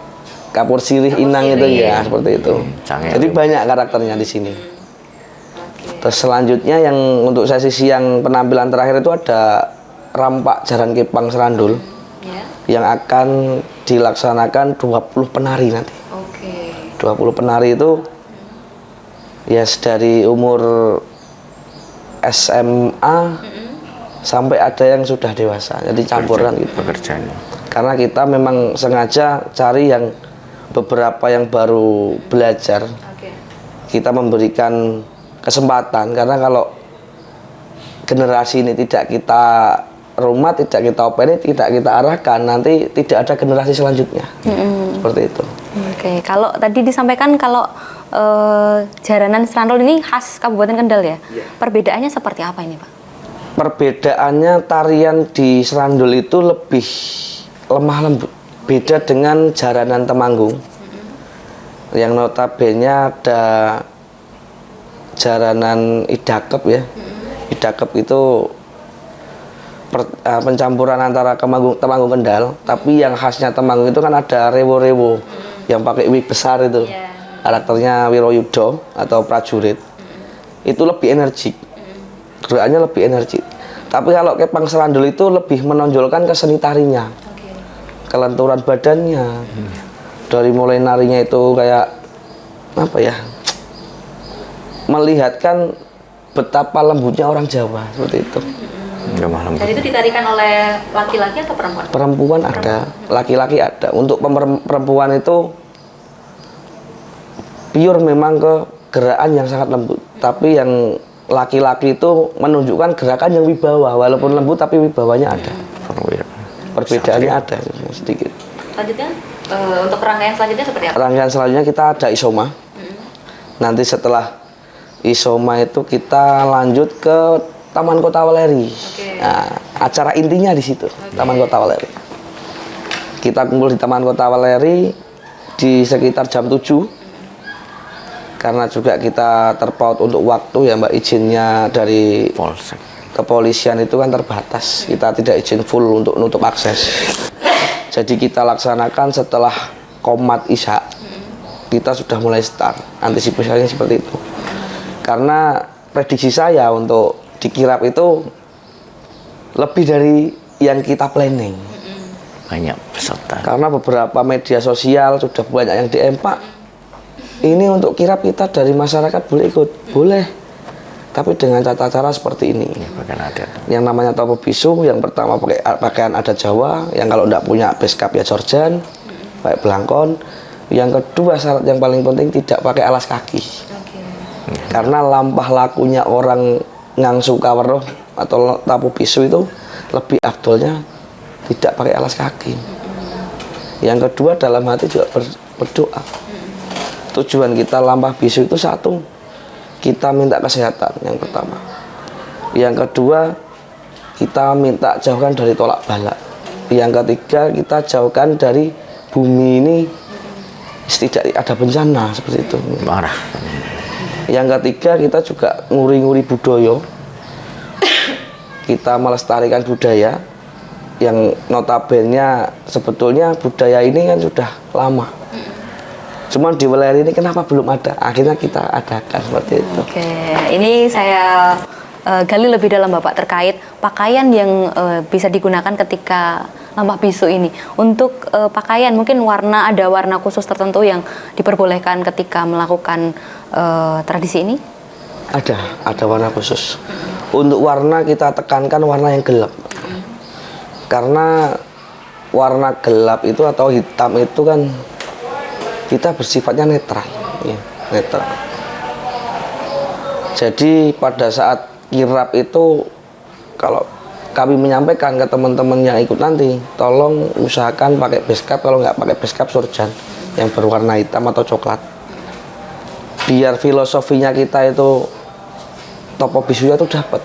kapur sirih inang itu ya, seperti itu. Jadi banyak karakternya di sini. Terus selanjutnya yang untuk sesi siang penampilan terakhir itu ada rampak Jaran Kepang Serandul yang akan dilaksanakan 20 penari nanti. 20 penari itu ya dari umur SMA sampai ada yang sudah dewasa. Jadi campuran gitu. Pekerjaannya. Karena kita memang sengaja cari yang beberapa yang baru belajar. Kita memberikan kesempatan karena kalau generasi ini tidak kita rumah, tidak kita openi, tidak kita arahkan, nanti tidak ada generasi selanjutnya. Seperti itu. Kalau tadi disampaikan kalau jaranan Serandul ini khas Kabupaten Kendal ya? Perbedaannya seperti apa ini, Pak? Perbedaannya tarian di Serandul itu lebih lemah lembut. Beda dengan jaranan Temanggung. Yang notabene ada jaranan Idakep ya. Idakep itu pencampuran antara Temanggung Kendal, tapi yang khasnya Temanggung itu kan ada rewo-rewo yang pakai wig besar itu. Karakternya Wiroyudo atau prajurit. Itu lebih energik. Gerakannya lebih energik. Tapi kalau Kepang Serandul itu lebih menonjolkan keseni tarinya. Kelenturan badannya. Dari mulai narinya itu kayak apa ya? Melihatkan betapa lembutnya orang Jawa seperti itu. Dan itu ditarikan oleh laki-laki atau perempuan? Perempuan ada, laki-laki ada. Untuk perempuan itu pure memang ke gerakan yang sangat lembut. Tapi yang laki-laki itu menunjukkan gerakan yang wibawa, walaupun lembut tapi wibawanya ada. Perbedaannya ada sedikit. Selanjutnya untuk rangkaian selanjutnya seperti apa? Rangkaian selanjutnya kita ada Isoma. Nanti setelah Isoma itu kita lanjut ke Taman Kota Wuleri. Nah, acara intinya di situ, Taman Kota Wuleri. Kita kumpul di Taman Kota Wuleri di sekitar jam 7. Karena juga kita terpaut untuk waktu ya Mbak, izinnya dari kepolisian itu kan terbatas. Kita tidak izin full untuk nutup akses. Jadi kita laksanakan setelah qomat isya, kita sudah mulai start. Antisipasinya seperti itu. Karena prediksi saya untuk di kirap itu lebih dari yang kita planning. Banyak peserta. Karena beberapa media sosial sudah banyak yang DM, Pak, ini untuk kirap kita dari masyarakat boleh ikut? Boleh. Tapi dengan tata cara seperti ini. Bahkan ada. Yang namanya topo bisu, yang pertama pakai pakaian adat Jawa, yang kalau tidak punya beskap ya jorjan, pakai belangkon. Yang kedua syarat yang paling penting tidak pakai alas kaki. Karena lampah lakunya orang ngangsu kaweruh atau tapu bisu itu lebih afdolnya tidak pakai alas kaki. Yang kedua dalam hati juga berdoa. Tujuan kita lampah bisu itu satu, kita minta kesehatan yang pertama. Yang kedua, kita minta jauhkan dari tolak bala. Yang ketiga, kita jauhkan dari bumi ini tidak ada bencana seperti itu. Marah. Yang ketiga, kita juga nguri-nguri budaya. Kita melestarikan budaya yang notabene sebetulnya budaya ini kan sudah lama. Cuman di Weleri ini kenapa belum ada? Akhirnya kita adakan seperti itu. Oke, ini saya gali lebih dalam Bapak terkait pakaian yang bisa digunakan ketika lampah bisu ini. Untuk pakaian mungkin ada warna khusus tertentu yang diperbolehkan ketika melakukan tradisi ini? Ada warna khusus. Untuk warna kita tekankan warna yang gelap. Karena warna gelap itu atau hitam itu kan kita bersifatnya netral, ya, netral. Jadi pada saat kirap itu kalau kami menyampaikan ke teman-teman yang ikut nanti, tolong usahakan pakai beskap, kalau nggak pakai beskap surjan yang berwarna hitam atau coklat. Biar filosofinya kita itu topo bisunya itu dapat,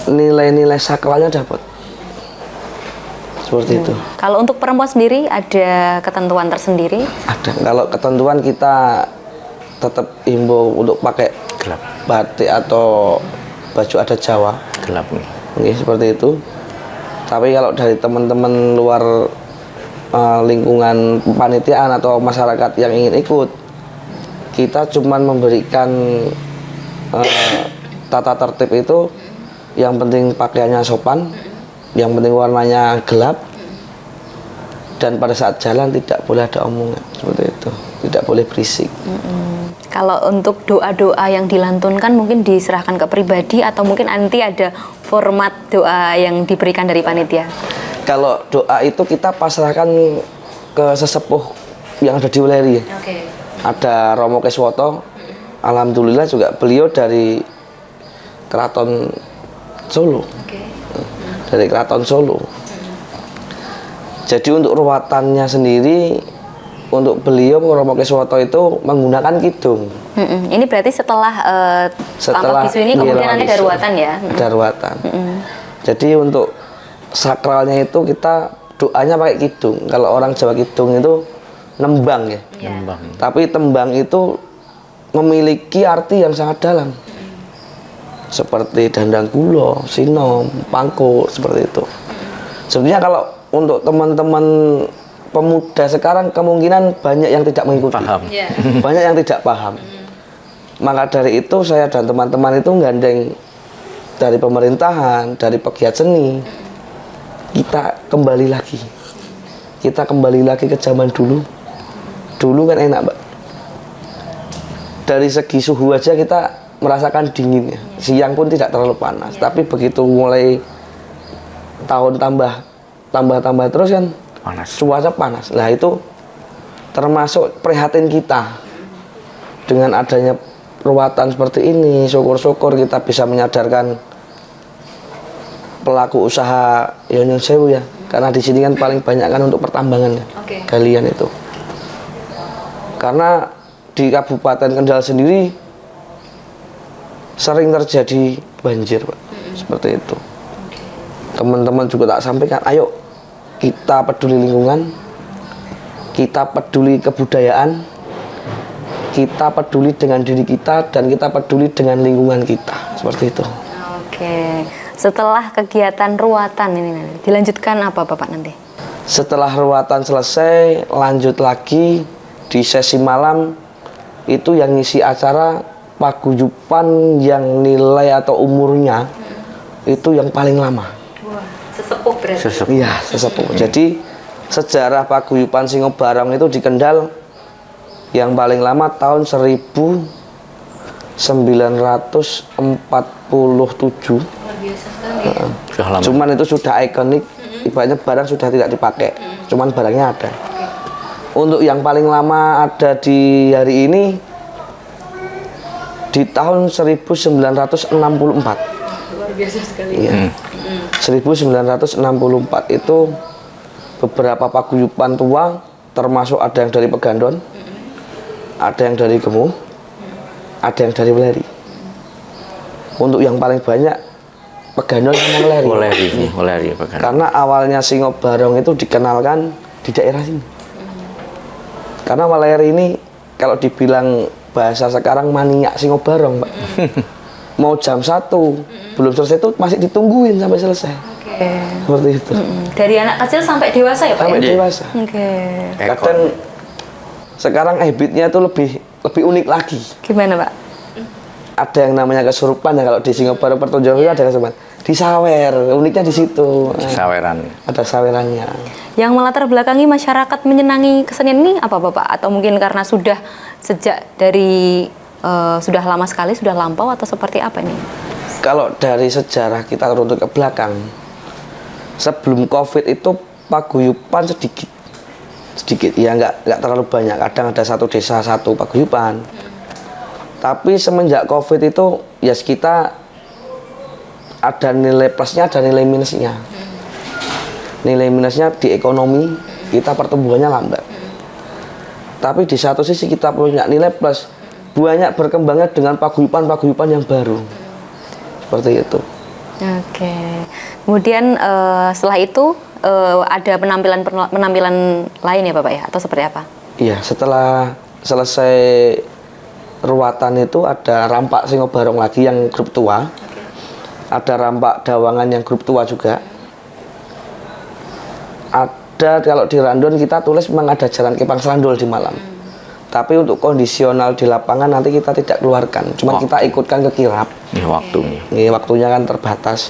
nilai-nilai sakralnya dapat. Seperti itu. Kalau untuk perempuan sendiri ada ketentuan tersendiri? Ada. Kalau ketentuan kita tetap himbau untuk pakai Gelap. batik atau baju adat Jawa. Gelap nih. Oke, seperti itu. Tapi kalau dari teman-teman luar lingkungan panitiaan atau masyarakat yang ingin ikut, kita cuman memberikan tata tertib itu, yang penting pakaiannya sopan, yang penting warnanya gelap, dan pada saat jalan tidak boleh ada omongan seperti itu, tidak boleh berisik. Kalau untuk doa-doa yang dilantunkan mungkin diserahkan ke pribadi atau mungkin nanti ada format doa yang diberikan dari panitia? Kalau doa itu kita pasrahkan ke sesepuh yang ada di Weleri. Ada Romo Keswoto, alhamdulillah juga beliau dari Keraton Solo. Dari Keraton Solo. Jadi untuk ruwatannya sendiri, untuk beliau Romo Keswoto itu menggunakan kidung. Ini berarti setelah lampah bisu ini kemudian nanti ada ruwatan ya? Ada ruwatan. Jadi untuk sakralnya itu kita doanya pakai kidung. Kalau orang Jawa kidung itu nembang ya. Nembang. Tapi tembang itu memiliki arti yang sangat dalam. Seperti dandang gulo, sinom, pangkur, seperti itu. Sebenarnya kalau untuk teman-teman pemuda sekarang kemungkinan banyak yang tidak mengikuti. Paham. Banyak yang tidak paham. Maka dari itu saya dan teman-teman itu gandeng dari pemerintahan, dari pegiat seni. Kita kembali lagi. Kita kembali lagi ke zaman dulu. Dulu kan enak, Mbak. Dari segi suhu aja kita merasakan dinginnya. Siang pun tidak terlalu panas. Tapi begitu mulai tahun tambah terus kan Panas. cuaca panas. Nah itu termasuk prihatin kita dengan adanya ruwatan seperti ini. Syukur-syukur kita bisa menyadarkan pelaku usaha Nyon Sewu ya. Karena di sini kan paling banyak kan untuk pertambangan ya, galian itu. Karena di Kabupaten Kendal sendiri sering terjadi banjir, Pak. Seperti itu. Teman-teman juga tak sampaikan, ayo kita peduli lingkungan, kita peduli kebudayaan, kita peduli dengan diri kita, dan kita peduli dengan lingkungan kita. Seperti itu. Oke. Setelah kegiatan ruatan ini dilanjutkan apa Bapak nanti? Setelah ruatan selesai, lanjut lagi di sesi malam itu yang ngisi acara paguyuban yang nilai atau umurnya itu yang paling lama. Sesepuh berarti. Iya, sesepuh. Jadi sejarah paguyuban Singobarong itu di Kendal yang paling lama tahun 1947. Sudah lama. Cuman itu sudah ikonik, ibaratnya barang sudah tidak dipakai, cuman barangnya ada. Untuk yang paling lama ada di hari ini di tahun 1964. Luar biasa sekali. Iya. 1964 itu beberapa paguyuban tua, termasuk ada yang dari Pegandon, ada yang dari Gemuh, ada yang dari Weleri. Untuk yang paling banyak Pegandon sama Weleri. Weleri Pegandon. Karena awalnya Singobarong itu dikenalkan di daerah sini. Karena Weleri ini kalau dibilang bahasa sekarang maniak Singobarong, Pak. Mau jam 1 belum selesai itu masih ditungguin sampai selesai. Oke. Seperti itu. Dari anak kecil sampai dewasa ya Pak? Sampai ya? dewasa. Oke. Kadang sekarang habitnya itu lebih unik lagi. Gimana Pak? Ada yang namanya kesurupan ya, kalau di Singobarong pertunjukan itu ada kesurupan. Disawer, uniknya di situ. Saweran. Ada sawerannya. Yang melatar belakangi masyarakat menyenangi kesenian ini apa Bapak? Atau mungkin karena sudah sejak dari sudah lama sekali, sudah lampau atau seperti apa ini? Kalau dari sejarah kita runut ke belakang, sebelum COVID itu paguyuban sedikit ya, nggak terlalu banyak. Kadang ada satu desa satu paguyuban. Tapi semenjak COVID itu ya kita ada nilai plusnya, ada nilai minusnya. Nilai minusnya di ekonomi kita pertumbuhannya lambat. Tapi di satu sisi kita punya nilai plus, banyak berkembangnya dengan paguyuban-paguyuban yang baru. Seperti itu. Oke. Kemudian setelah itu ada penampilan lain ya Bapak ya, atau seperti apa? Iya, setelah selesai ruatan itu ada rampak Singobarong lagi yang grup tua. Ada rampak Dawangan yang grup tua juga. Ada kalau di Randon kita tulis memang ada jalan Kepang Serandol di malam. Tapi untuk kondisional di lapangan nanti kita tidak keluarkan. Cuma kita ikutkan ke kirap. Ini waktunya. Ini waktunya kan terbatas.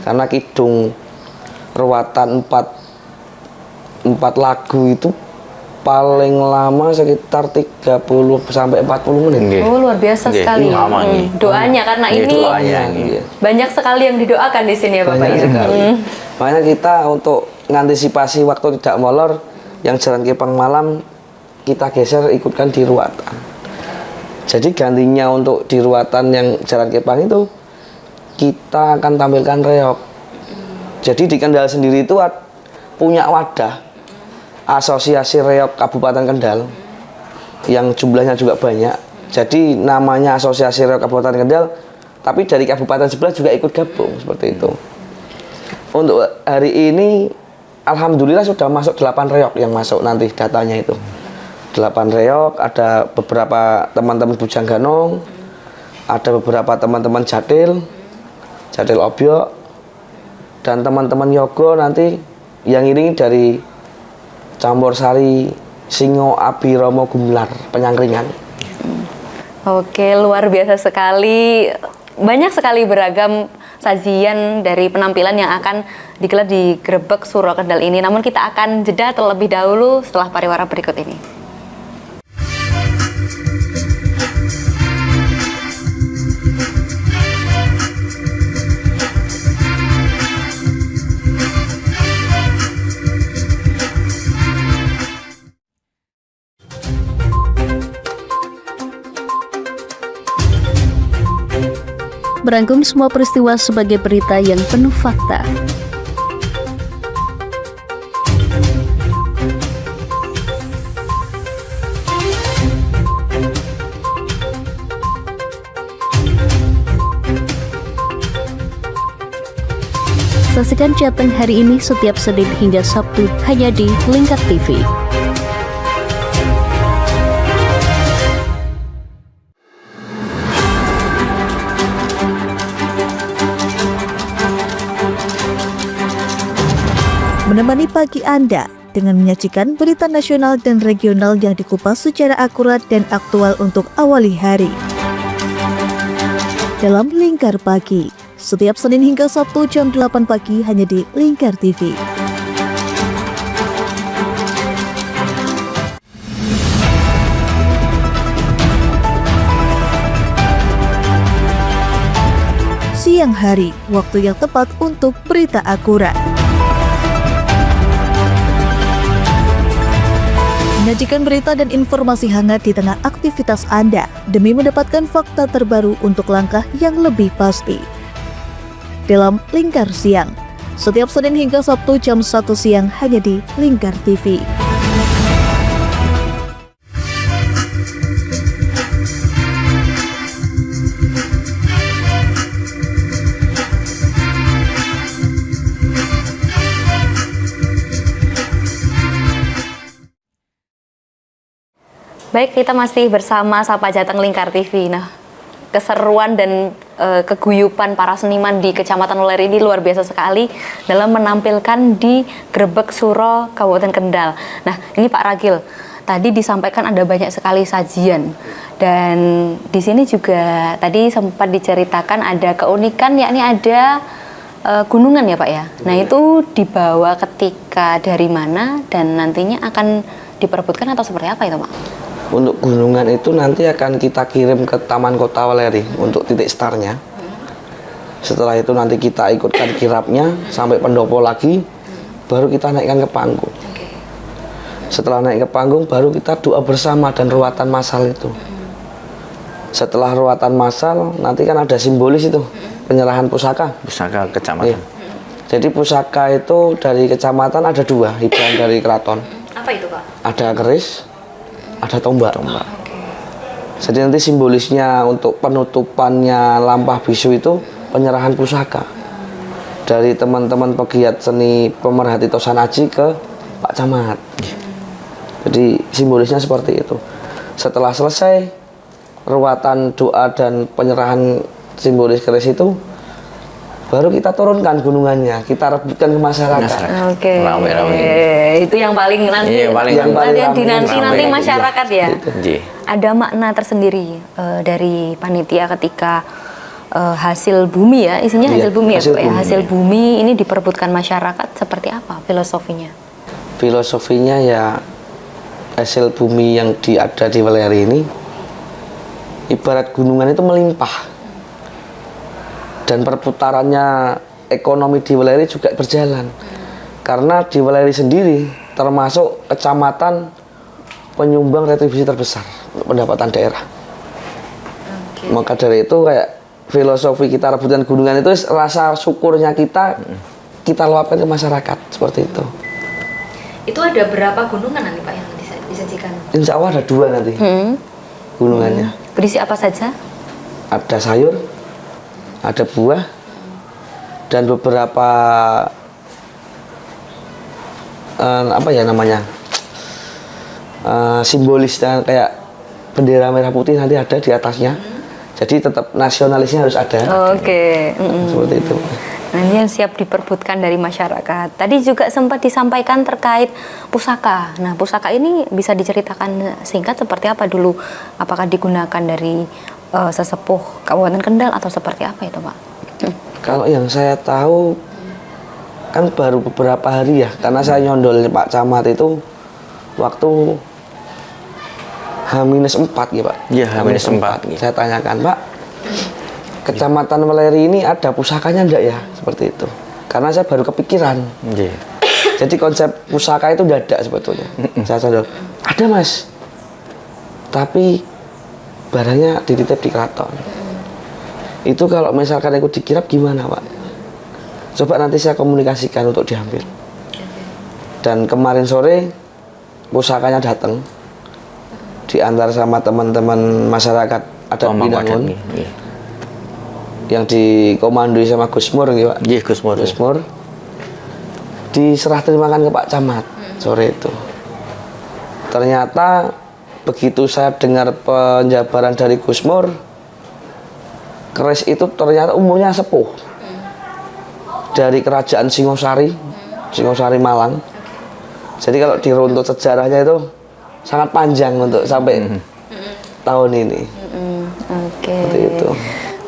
Karena kidung ruatan 4 lagu itu paling lama sekitar 30 sampai 40 menit. Nggih. Oh luar biasa Nggih, sekali. lama ini. Doanya karena Nggih, ini doanya ini. banyak sekali yang didoakan di sini ya Bapak Banyak ya. sekali. Makanya kita untuk mengantisipasi waktu tidak molor, yang jalan Kepang malam kita geser ikutkan di ruatan. Jadi gantinya untuk di ruatan yang jalan Kepang itu kita akan tampilkan reog. Jadi di Kendal sendiri itu punya wadah Asosiasi Reog Kabupaten Kendal yang jumlahnya juga banyak. Jadi namanya Asosiasi Reog Kabupaten Kendal, tapi dari kabupaten sebelah juga ikut gabung seperti itu. Untuk hari ini alhamdulillah sudah masuk 8 reog yang masuk nanti datanya itu. 8 reog, ada beberapa teman-teman Bujang Ganong, ada beberapa teman-teman Jatil Obyok, dan teman-teman Yogo nanti yang ini dari Campur Sari Singo Abi Romo Gumelar Penyangkringan. Oke, luar biasa sekali. Banyak sekali beragam sajian dari penampilan yang akan digelar di Grebek Suro Kendal ini. Namun kita akan jeda terlebih dahulu setelah pariwara berikut ini. Merangkum semua peristiwa sebagai berita yang penuh fakta. Saksikan Jateng hari ini setiap Senin hingga Sabtu hanya di Lingkar TV. menemani pagi Anda dengan menyajikan berita nasional dan regional yang dikupas secara akurat dan aktual untuk awali hari. Dalam Lingkar Pagi, setiap Senin hingga Sabtu jam 8 pagi hanya di Lingkar TV. Siang hari, waktu yang tepat untuk berita akurat. Menyajikan berita dan informasi hangat di tengah aktivitas Anda demi mendapatkan fakta terbaru untuk langkah yang lebih pasti. Dalam Lingkar Siang, setiap Senin hingga Sabtu jam 1 siang hanya di Lingkar TV. Baik, kita masih bersama Sapa Jateng Lingkar TV. Nah, keseruan dan keguyupan para seniman di Kecamatan Weleri ini luar biasa sekali dalam menampilkan di Grebek Suro, Kabupaten Kendal. Nah, ini Pak Ragil, tadi disampaikan ada banyak sekali sajian. Dan di sini juga tadi sempat diceritakan ada keunikan, yakni ada gunungan ya Pak ya. Nah, itu dibawa ketika dari mana dan nantinya akan diperebutkan atau seperti apa itu Pak? Untuk gunungan itu nanti akan kita kirim ke Taman Kota Weleri untuk titik startnya. Setelah itu nanti kita ikutkan kirapnya sampai pendopo lagi, baru kita naikkan ke panggung. Setelah naik ke panggung, baru kita doa bersama dan ruatan massal itu. Setelah ruatan massal, nanti kan ada simbolis itu, penyerahan pusaka. Pusaka kecamatan. Jadi pusaka itu dari kecamatan ada 2, hibah dari keraton. Apa itu Pak? Ada keris, ada tombak. Jadi nanti simbolisnya untuk penutupannya lampah bisu itu penyerahan pusaka dari teman-teman pegiat seni pemerhati Tosanaji ke Pak Camat. Jadi simbolisnya seperti itu. Setelah selesai ruatan doa dan penyerahan simbolis keris itu, baru kita turunkan gunungannya, kita rebutkan ke masyarakat. Oke. Rame-rame. Itu yang paling nanti Iya, paling yang rame. dinanti Rame. masyarakat ya. Iya. Ada makna tersendiri dari panitia ketika hasil bumi ya, isinya Iya, hasil bumi ya, hasil Pak ya. bumi. Hasil bumi ini diperebutkan masyarakat seperti apa filosofinya? Filosofinya ya hasil bumi yang ada di Weleri ini ibarat gunungan itu melimpah. Dan perputarannya ekonomi di Weleri juga berjalan. Karena di Weleri sendiri termasuk kecamatan penyumbang retribusi terbesar untuk pendapatan daerah. Maka dari itu kayak filosofi kita rebutan gunungan itu rasa syukurnya kita luapkan ke masyarakat seperti itu. Itu ada berapa gunungan nanti Pak yang disajikan? Insya Allah ada 2 nanti gunungannya. Berisi apa saja? Ada sayur, ada buah, dan beberapa apa ya namanya simbolis dan kayak bendera merah putih nanti ada di atasnya. Jadi tetap nasionalisnya harus ada. Oke. Seperti itu. Nanti yang siap diperbutkan dari masyarakat. Tadi juga sempat disampaikan terkait pusaka. Nah, pusaka ini bisa diceritakan singkat seperti apa dulu? Apakah digunakan dari sesepuh Kabupaten Kendal atau seperti apa itu Pak? Kalau yang saya tahu kan baru beberapa hari ya, karena saya nyondolnya Pak Camat itu waktu H-4 ya Pak. Iya, H-4. Saya tanyakan, Pak, Kecamatan Weleri ini ada pusakanya enggak ya? Seperti itu. Karena saya baru kepikiran. Iya. Jadi konsep pusaka itu enggak ada sebetulnya. Saya condol, ada Mas. Tapi barangnya dititip di keraton. Itu kalau misalkan aku dikirap gimana Pak? Coba nanti saya komunikasikan untuk diambil. Dan kemarin sore pusakanya datang, diantar sama teman-teman masyarakat adat Binangun yang dikomandoi sama Gusmur gitu Pak. Iya, Gusmur. Diserah terimakan ke Pak Camat sore itu. Ternyata begitu saya dengar penjabaran dari Gusmur, keris itu ternyata umurnya sepuh. Dari kerajaan Singosari Singosari Malang. Jadi kalau diruntut sejarahnya itu sangat panjang untuk sampai tahun ini. Oke. Seperti itu.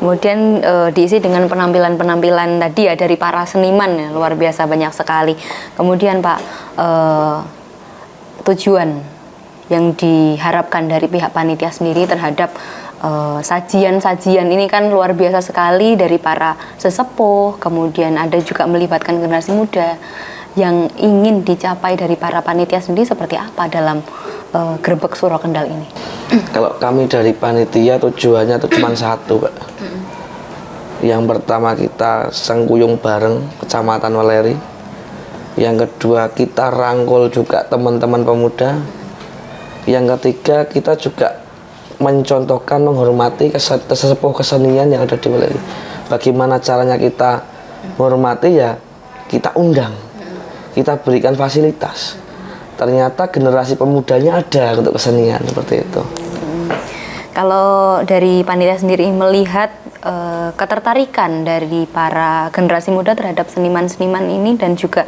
Kemudian diisi dengan penampilan-penampilan tadi ya dari para seniman ya, luar biasa banyak sekali. Kemudian Pak, tujuan yang diharapkan dari pihak panitia sendiri terhadap sajian-sajian ini kan luar biasa sekali dari para sesepuh, kemudian ada juga melibatkan generasi muda. Yang ingin dicapai dari para panitia sendiri seperti apa dalam Grebeg Suro Kendal ini? Kalau kami dari panitia tujuannya itu cuma satu, Pak. Yang pertama kita sengkuyung bareng Kecamatan Weleri. Yang kedua kita rangkul juga teman-teman pemuda. Yang ketiga kita juga mencontohkan, menghormati sesepuh kesenian yang ada di Weleri. Bagaimana caranya kita menghormati ya kita undang, kita berikan fasilitas. Ternyata generasi pemudanya ada untuk kesenian seperti itu. Kalau dari panitia sendiri melihat ketertarikan dari para generasi muda terhadap seniman-seniman ini dan juga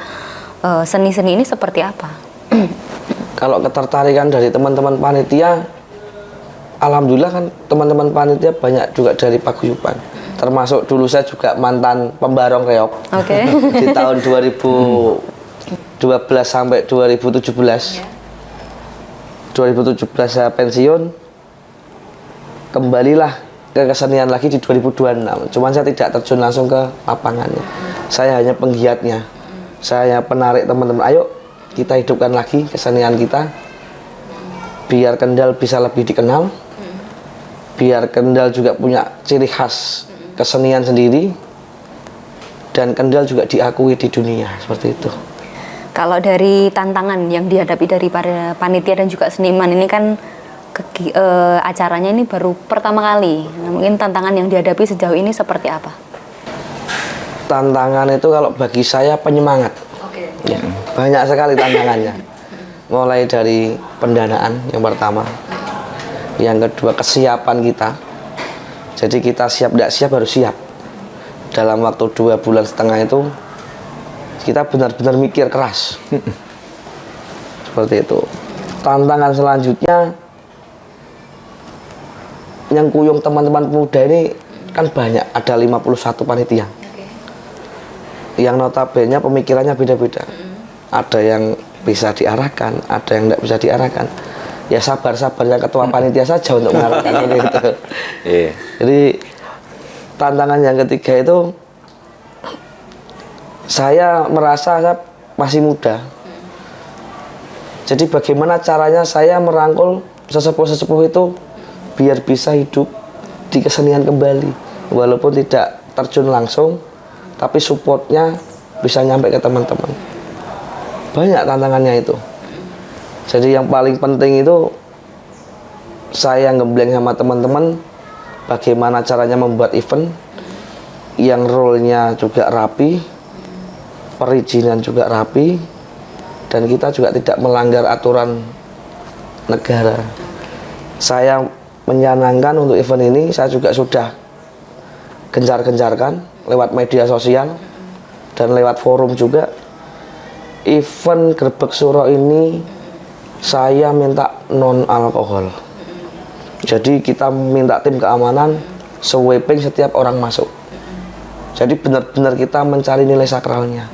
seni-seni ini seperti apa? Kalau ketertarikan dari teman-teman panitia, alhamdulillah kan teman-teman panitia banyak juga dari paguyuban. Termasuk dulu saya juga mantan pembarong reog. Oke. Di tahun 2012 sampai 2017. 2017 saya pensiun, kembalilah ke kesenian lagi di 2026. Cuman saya tidak terjun langsung ke lapangannya. Saya hanya penggiatnya. Saya penarik teman-teman, ayo kita hidupkan lagi kesenian kita. Biar Kendal bisa lebih dikenal. Biar Kendal juga punya ciri khas kesenian sendiri. Dan Kendal juga diakui di dunia, seperti itu. Kalau dari tantangan yang dihadapi dari para panitia dan juga seniman ini kan acaranya ini baru pertama kali. Nah, mungkin tantangan yang dihadapi sejauh ini seperti apa? Tantangan itu kalau bagi saya penyemangat. Ya, banyak sekali tantangannya. Mulai dari pendanaan yang pertama, yang kedua kesiapan kita. Jadi kita siap tidak siap harus siap. Dalam waktu 2,5 bulan itu kita benar-benar mikir keras. Seperti itu. Tantangan selanjutnya yang kuyung teman-teman pemuda ini kan banyak, ada 51 panitia. Yang notabene pemikirannya beda-beda. Ada yang bisa diarahkan, ada yang tidak bisa diarahkan. Ya sabar-sabarnya ketua panitia saja untuk mengarahkan itu. Jadi tantangan yang ketiga itu saya merasa saya masih muda. Jadi bagaimana caranya saya merangkul sesepuh-sesepuh itu biar bisa hidup di kesenian kembali. Walaupun tidak terjun langsung, tapi supportnya bisa nyampe ke teman-teman. Banyak tantangannya itu. Jadi yang paling penting itu saya ngembleng sama teman-teman bagaimana caranya membuat event yang role-nya juga rapi, perizinan juga rapi, dan kita juga tidak melanggar aturan negara. Saya menyanangkan untuk event ini, saya juga sudah gencar-gencarkan lewat media sosial dan lewat forum juga. Event Grebeg Suro ini saya minta non alkohol. Jadi kita minta tim keamanan sweeping setiap orang masuk. Jadi benar-benar kita mencari nilai sakralnya.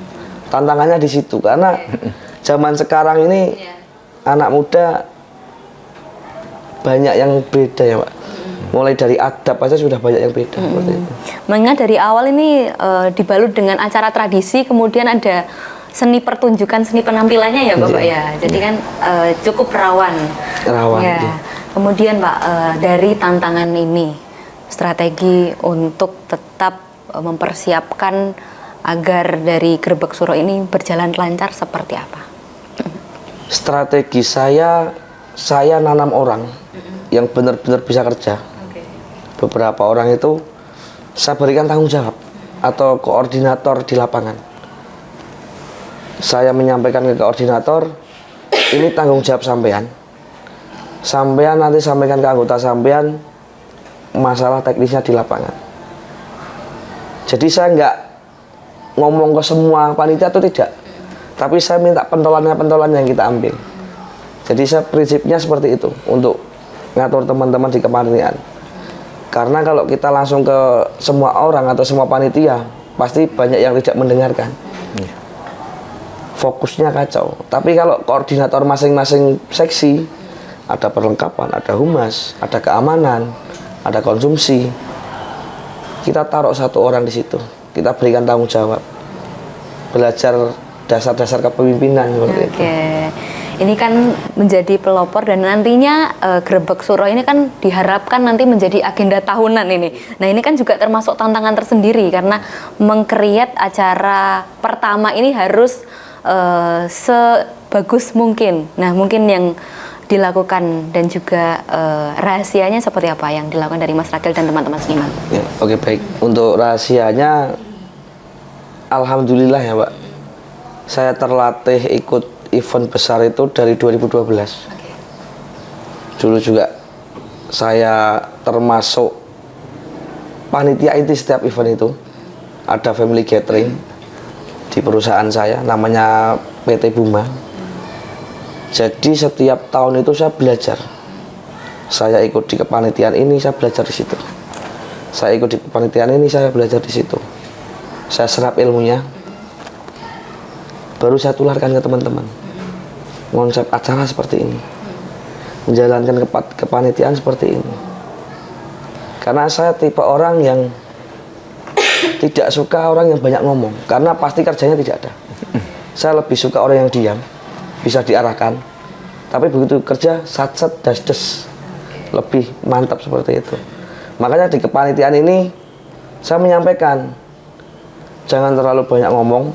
Tantangannya di situ karena zaman sekarang ini anak muda banyak yang beda ya, Pak. Mulai dari adab aja sudah banyak yang beda. Mengingat dari awal ini dibalut dengan acara tradisi, kemudian ada seni pertunjukan, seni penampilannya ya Bapak ya. Jadi kan cukup rawan. Rawan. Ya. Kemudian Pak, dari tantangan ini, strategi untuk tetap mempersiapkan agar dari Grebeg Suro ini berjalan lancar seperti apa? Strategi saya nanam orang yang benar-benar bisa kerja. Beberapa orang itu saya berikan tanggung jawab atau koordinator di lapangan. Saya menyampaikan ke koordinator, ini tanggung jawab sampean. Sampean nanti sampaikan ke anggota sampean masalah teknisnya di lapangan. Jadi saya nggak ngomong ke semua panitia itu tidak. Tapi saya minta pentolan yang kita ambil. Jadi saya prinsipnya seperti itu untuk ngatur teman-teman di kepanitiaan. Karena kalau kita langsung ke semua orang atau semua panitia, pasti banyak yang tidak mendengarkan. Fokusnya kacau. Tapi kalau koordinator masing-masing seksi, ada perlengkapan, ada humas, ada keamanan, ada konsumsi, kita taruh satu orang di situ. Kita berikan tanggung jawab. Belajar dasar-dasar kepemimpinan seperti itu. Ini kan menjadi pelopor dan nantinya Grebek Suro ini kan diharapkan nanti menjadi agenda tahunan ini. Nah ini kan juga termasuk tantangan tersendiri karena mengkreat acara pertama ini harus sebagus mungkin. Nah mungkin yang dilakukan dan juga rahasianya seperti apa yang dilakukan dari Mas Ragil dan teman-teman seniman? Ya, oke baik. Untuk rahasianya, alhamdulillah ya Pak. Saya terlatih ikut event besar itu dari 2012. Dulu juga saya termasuk panitia inti setiap event itu. Ada family gathering di perusahaan saya, namanya PT Buma. Jadi setiap tahun itu saya belajar. Saya ikut di kepanitiaan ini, saya belajar di situ. Saya ikut di kepanitiaan ini, saya belajar di situ. Saya serap ilmunya, baru saya tularkan ke teman-teman. Konsep acara seperti ini, menjalankan kepanitiaan seperti ini. Karena saya tipe orang yang tidak suka orang yang banyak ngomong, karena pasti kerjanya tidak ada. Saya lebih suka orang yang diam, bisa diarahkan, tapi begitu kerja sat-sat das-des, lebih mantap seperti itu. Makanya di kepanitiaan ini saya menyampaikan, jangan terlalu banyak ngomong,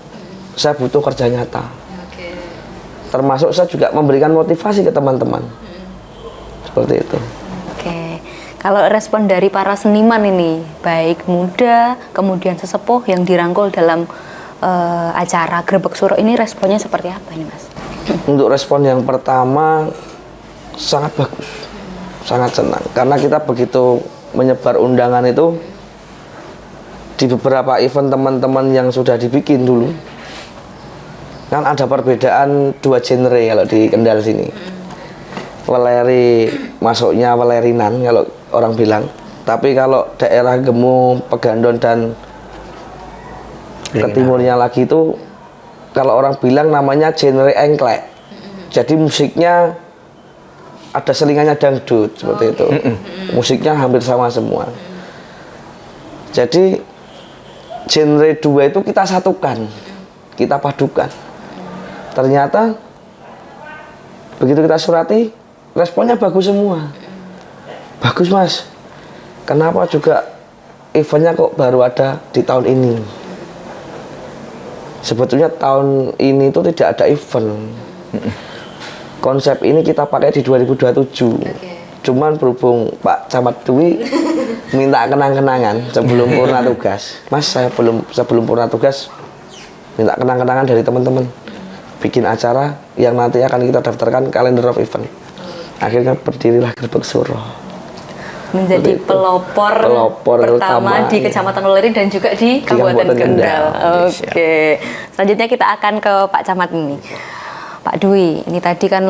saya butuh kerja nyata. Termasuk saya juga memberikan motivasi ke teman-teman. Seperti itu. Oke. Kalau respon dari para seniman ini, baik muda, kemudian sesepuh yang dirangkul dalam acara Grebek Suro ini, responnya seperti apa ini Mas? Untuk respon yang pertama, sangat bagus. Sangat senang. Karena kita begitu menyebar undangan itu, di beberapa event teman-teman yang sudah dibikin dulu, kan ada perbedaan dua genre kalau di Kendal sini. Weleri masuknya welerinan kalau orang bilang. Tapi kalau daerah Gemu, Pegandon dan ke timurnya lagi itu, kalau orang bilang namanya genre engklek. Jadi musiknya ada selingannya dangdut seperti itu. Musiknya hampir sama semua. Jadi genre dua itu kita satukan, kita padukan. Ternyata begitu kita surati, responnya bagus semua. Bagus Mas. Kenapa juga eventnya kok baru ada di tahun ini? Sebetulnya tahun ini itu tidak ada event. Konsep ini kita pakai di 2027. Cuman berhubung Pak Camat Dwi minta kenang-kenangan sebelum purna tugas. Mas, saya sebelum purna tugas minta kenang-kenangan dari teman-teman. Bikin acara yang nanti akan kita daftarkan kalender of event. Akhirnya berdirilah Grebek Suro. Menjadi pelopor pertama di Kecamatan Weleri dan juga di Kabupaten Kendal. Oke. Selanjutnya kita akan ke Pak Camat ini. Pak Dwi, ini tadi kan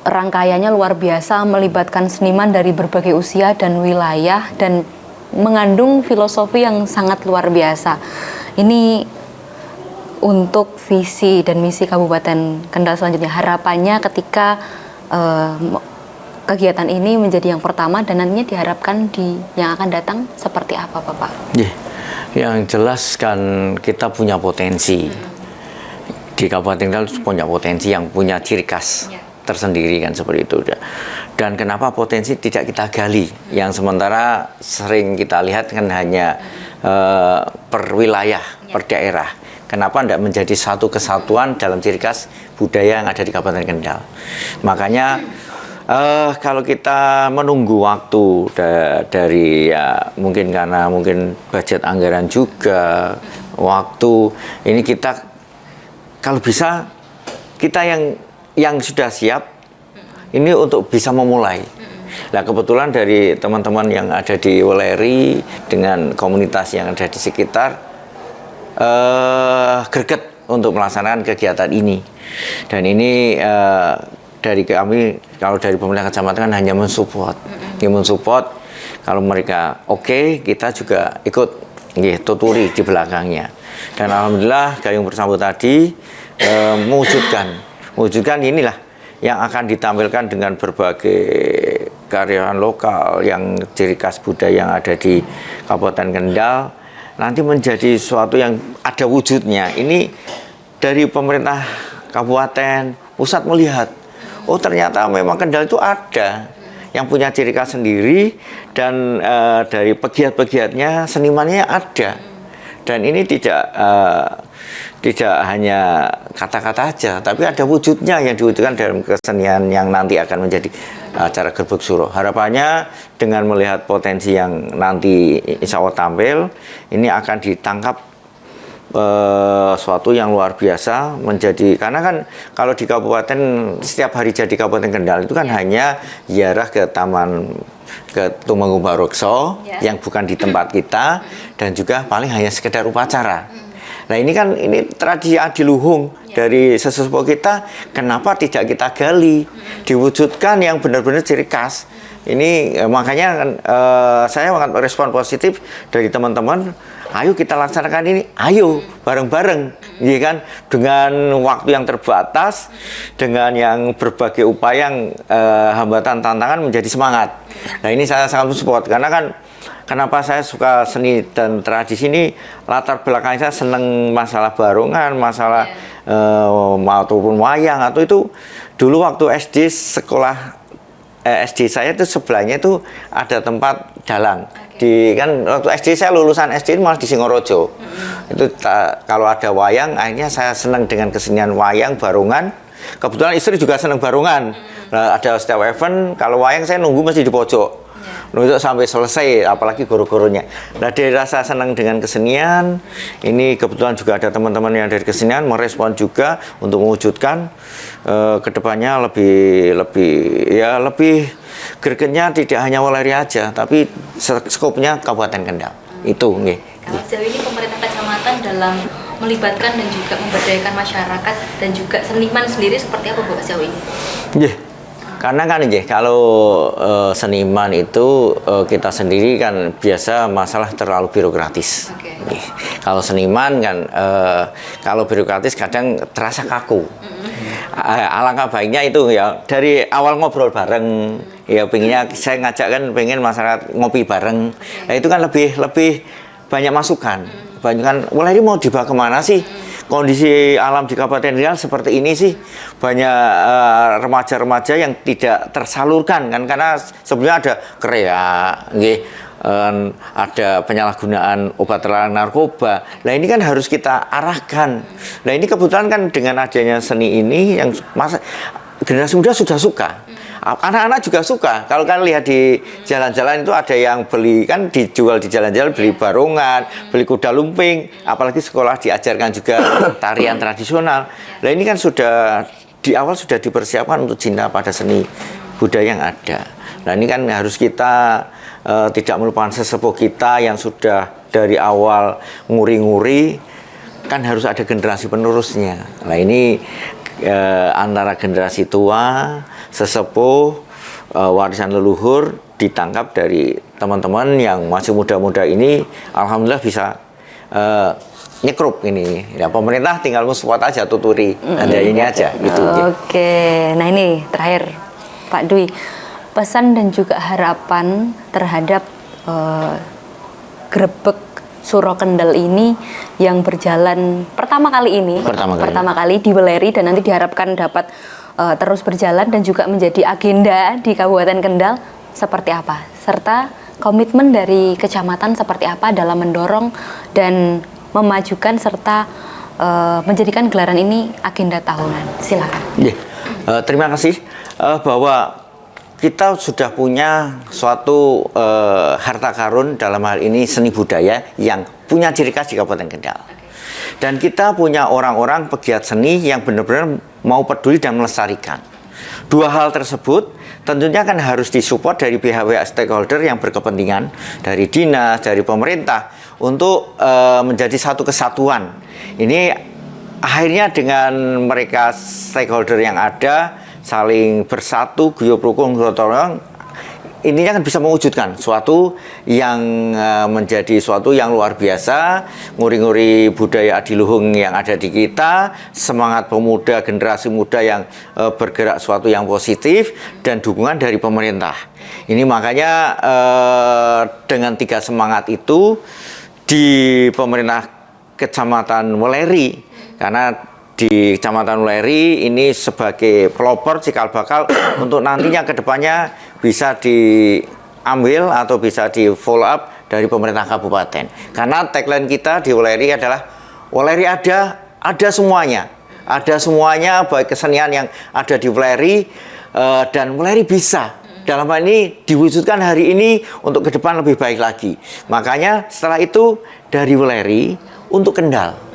rangkaiannya luar biasa, melibatkan seniman dari berbagai usia dan wilayah dan mengandung filosofi yang sangat luar biasa. Ini untuk visi dan misi Kabupaten Kendal selanjutnya, harapannya ketika kegiatan ini menjadi yang pertama dan nantinya diharapkan yang akan datang seperti apa Bapak? Yang jelas kan kita punya potensi. Di Kabupaten Kendal punya potensi yang punya ciri khas tersendiri kan seperti itu. Dan kenapa potensi tidak kita gali? Yang sementara sering kita lihat kan hanya per wilayah, per daerah. Kenapa tidak menjadi satu kesatuan dalam ciri khas budaya yang ada di Kabupaten Kendal? Makanya kalau kita menunggu waktu dari mungkin karena budget anggaran juga, waktu ini kita kalau bisa kita yang sudah siap ini untuk bisa memulai. Nah kebetulan dari teman-teman yang ada di Weleri dengan komunitas yang ada di sekitar greget untuk melaksanakan kegiatan ini. Dan ini dari kami, kalau dari pemerintah kecamatan kan hanya mensupport. Mensupport, kalau mereka oke, kita juga ikut tuturi di belakangnya. Dan alhamdulillah Gayung Bersambut tadi mewujudkan inilah yang akan ditampilkan dengan berbagai karyawan lokal yang ciri khas budaya yang ada di Kabupaten Kendal, nanti menjadi sesuatu yang ada wujudnya. Ini dari pemerintah kabupaten, pusat melihat, oh ternyata memang Kendal itu ada yang punya ciri khas sendiri, dan dari pegiat-pegiatnya, senimannya ada. Dan ini tidak hanya kata-kata aja, tapi ada wujudnya yang diwujudkan dalam kesenian yang nanti akan menjadi acara Gerbek Suro. Harapannya dengan melihat potensi yang nanti insya Allah tampil, ini akan ditangkap suatu yang luar biasa menjadi, karena kan kalau di kabupaten setiap hari jadi Kabupaten Kendal itu kan hanya ziarah ke Tumenggung Barokso yang bukan di tempat kita, dan juga paling hanya sekedar upacara. Nah ini kan tradisi adiluhung dari sesepuh kita, kenapa tidak kita gali, diwujudkan yang benar-benar ciri khas. Ini makanya saya sangat respon positif dari teman-teman. Ayo kita laksanakan ini, ayo bareng-bareng, ya kan? Dengan waktu yang terbatas, dengan yang berbagai upaya yang hambatan tantangan menjadi semangat. Nah ini saya sangat mensupport, karena kan kenapa saya suka seni dan tradisi ini, latar belakangnya saya seneng masalah barongan, masalah ataupun wayang, atau itu dulu waktu SD sekolah SD saya itu sebelahnya itu ada tempat dalang. Kan waktu SD saya lulusan SD malah di Singorojo. Itu kalau ada wayang, akhirnya saya senang dengan kesenian wayang, barongan. Kebetulan istri juga senang barongan. Nah, ada setiap event, kalau wayang saya nunggu mesti di pojok. Nunggu sampai selesai, apalagi guru-gurunya. Nah, dari rasa senang dengan kesenian, ini kebetulan juga ada teman-teman yang dari kesenian merespon juga untuk mewujudkan kedepannya lebih gregetnya tidak hanya Weleri aja, tapi skopnya Kabupaten Kendal. Itu nggih. Kalau sejauh ini pemerintah kecamatan dalam melibatkan dan juga memberdayakan masyarakat dan juga seniman sendiri seperti apa Bu sejauh ini? Nggih. Karena kan kalau seniman itu kita sendiri kan biasa masalah terlalu birokratis. Kalau seniman kan kalau birokratis kadang terasa kaku. Alangkah baiknya itu ya dari awal ngobrol bareng, ya pengennya saya ngajak kan pengen masyarakat ngopi bareng. Nah, itu kan lebih banyak masukan. Banyak kan, Weleri mau dibawa kemana sih? Kondisi alam di Kabupaten Riau seperti ini sih, banyak remaja-remaja yang tidak tersalurkan kan, karena sebelumnya ada kreak, ada penyalahgunaan obat terlarang narkoba. Nah ini kan harus kita arahkan. Nah ini kebetulan kan dengan adanya seni ini yang generasi muda sudah suka. Anak-anak juga suka. Kalau kalian lihat di jalan-jalan itu ada yang beli, kan dijual di jalan-jalan, beli barongan, beli kuda lumping, apalagi sekolah diajarkan juga tarian tradisional. Nah ini kan sudah di awal sudah dipersiapkan untuk cinta pada seni budaya yang ada. Nah ini kan harus kita tidak melupakan sesepuh kita yang sudah dari awal nguri-nguri, kan harus ada generasi penerusnya. Nah ini antara generasi tua, sesepuh, warisan leluhur ditangkap dari teman-teman yang masih muda-muda ini, alhamdulillah bisa nyekrup ini. Ya pemerintah tinggal support aja, tuturi, ada ini aja gitu. Oke, nah ini terakhir Pak Dwi, pesan dan juga harapan terhadap Gerbek Suro Kendal ini yang berjalan pertama kali di Weleri, dan nanti diharapkan dapat terus berjalan dan juga menjadi agenda di Kabupaten Kendal seperti apa, serta komitmen dari kecamatan seperti apa dalam mendorong dan memajukan serta menjadikan gelaran ini agenda tahunan. Silakan. Terima kasih bahwa kita sudah punya suatu harta karun, dalam hal ini seni budaya yang punya ciri khas di Kabupaten Kendal. Dan kita punya orang-orang pegiat seni yang benar-benar mau peduli dan melestarikan. Dua hal tersebut tentunya kan harus disupport dari pihak-pihak stakeholder yang berkepentingan, dari dinas, dari pemerintah, untuk menjadi satu kesatuan. Ini akhirnya dengan mereka stakeholder yang ada saling bersatu, guyub rukun, gotong royong, ini kan bisa mewujudkan suatu yang menjadi suatu yang luar biasa, nguri-nguri budaya adiluhung yang ada di kita, semangat pemuda, generasi muda yang bergerak suatu yang positif, dan dukungan dari pemerintah. Ini makanya dengan 3 semangat itu di pemerintah Kecamatan Weleri, karena di Kecamatan Weleri ini sebagai pelopor cikal bakal untuk nantinya ke depannya bisa diambil atau bisa di follow up dari pemerintah kabupaten. Karena tagline kita di Weleri adalah Weleri ada semuanya. Ada semuanya, baik kesenian yang ada di Weleri dan Weleri bisa. Dalam hal ini diwujudkan hari ini untuk ke depan lebih baik lagi. Makanya setelah itu dari Weleri untuk Kendal.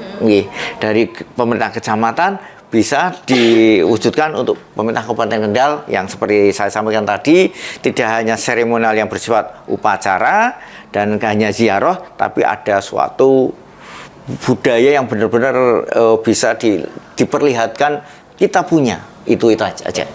Dari pemerintah kecamatan bisa diwujudkan untuk pemerintah Kabupaten Kendal yang seperti saya sampaikan tadi, tidak hanya seremonial yang bersifat upacara dan hanya ziarah, tapi ada suatu budaya yang benar-benar bisa diperlihatkan kita punya. Itu aja.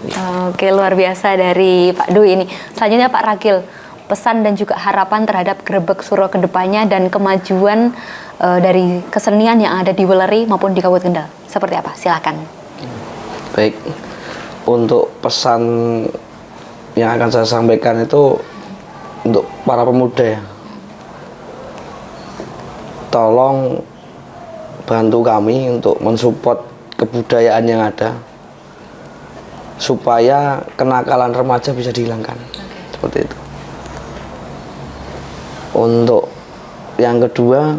Oke, luar biasa dari Pak Dwi ini. Selanjutnya Pak Ragil, pesan dan juga harapan terhadap Grebeg Suro kedepannya dan kemajuan dari kesenian yang ada di Weleri maupun di Kabupaten Kendal. Seperti apa? Silakan. Baik, untuk pesan yang akan saya sampaikan itu untuk para pemuda ya. Tolong bantu kami untuk mensupport kebudayaan yang ada supaya kenakalan remaja bisa dihilangkan. Seperti itu. Untuk yang kedua,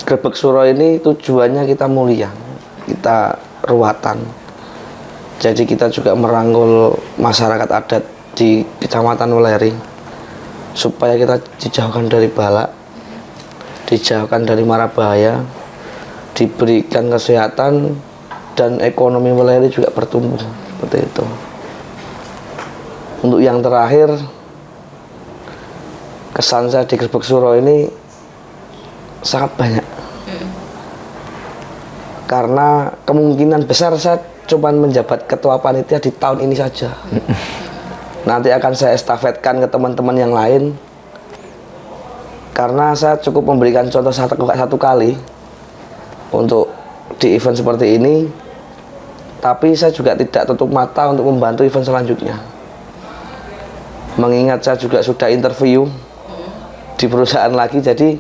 Grebeg Suro ini tujuannya kita mulia, kita ruatan. Jadi kita juga merangkul masyarakat adat di Kecamatan Weleri supaya kita dijauhkan dari balak, dijauhkan dari mara bahaya, diberikan kesehatan dan ekonomi Weleri juga bertumbuh. Seperti itu. Untuk yang terakhir, kesan saya di Grebeg Suro ini sangat banyak. Karena kemungkinan besar saya cuma menjabat ketua panitia di tahun ini saja. Nanti akan saya estafetkan ke teman-teman yang lain. Karena saya cukup memberikan contoh satu kali untuk di event seperti ini. Tapi saya juga tidak tutup mata untuk membantu event selanjutnya. Mengingat saya juga sudah interview di perusahaan lagi, jadi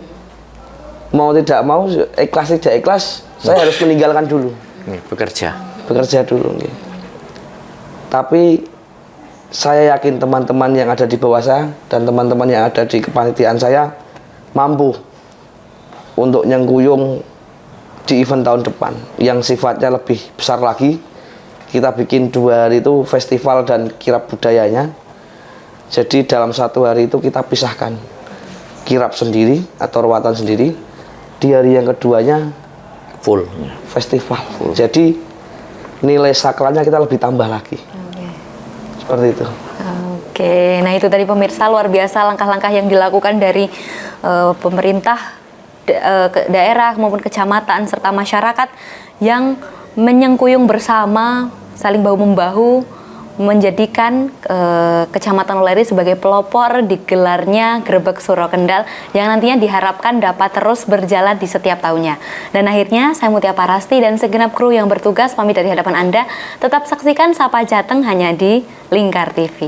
mau tidak mau, ikhlas tidak ikhlas, saya harus meninggalkan dulu. Bekerja dulu. Tapi saya yakin teman-teman yang ada di bawah saya dan teman-teman yang ada di kepanitiaan saya mampu untuk nyengkuyung di event tahun depan yang sifatnya lebih besar lagi. Kita bikin 2 hari itu festival dan kirab budayanya. Jadi dalam 1 hari itu kita pisahkan kirab sendiri atau ruatan sendiri. Di hari yang keduanya Full festival. Jadi nilai sakralnya kita lebih tambah lagi. Seperti itu. Oke, nah itu tadi pemirsa, luar biasa langkah-langkah yang dilakukan dari pemerintah daerah maupun kecamatan serta masyarakat yang menyengkuyung bersama, saling bahu-membahu menjadikan Kecamatan Weleri sebagai pelopor digelarnya Grebeg Suro Kendal yang nantinya diharapkan dapat terus berjalan di setiap tahunnya. Dan akhirnya saya Mutia Parasti dan segenap kru yang bertugas pamit dari hadapan Anda. Tetap saksikan Sapa Jateng hanya di Lingkar TV.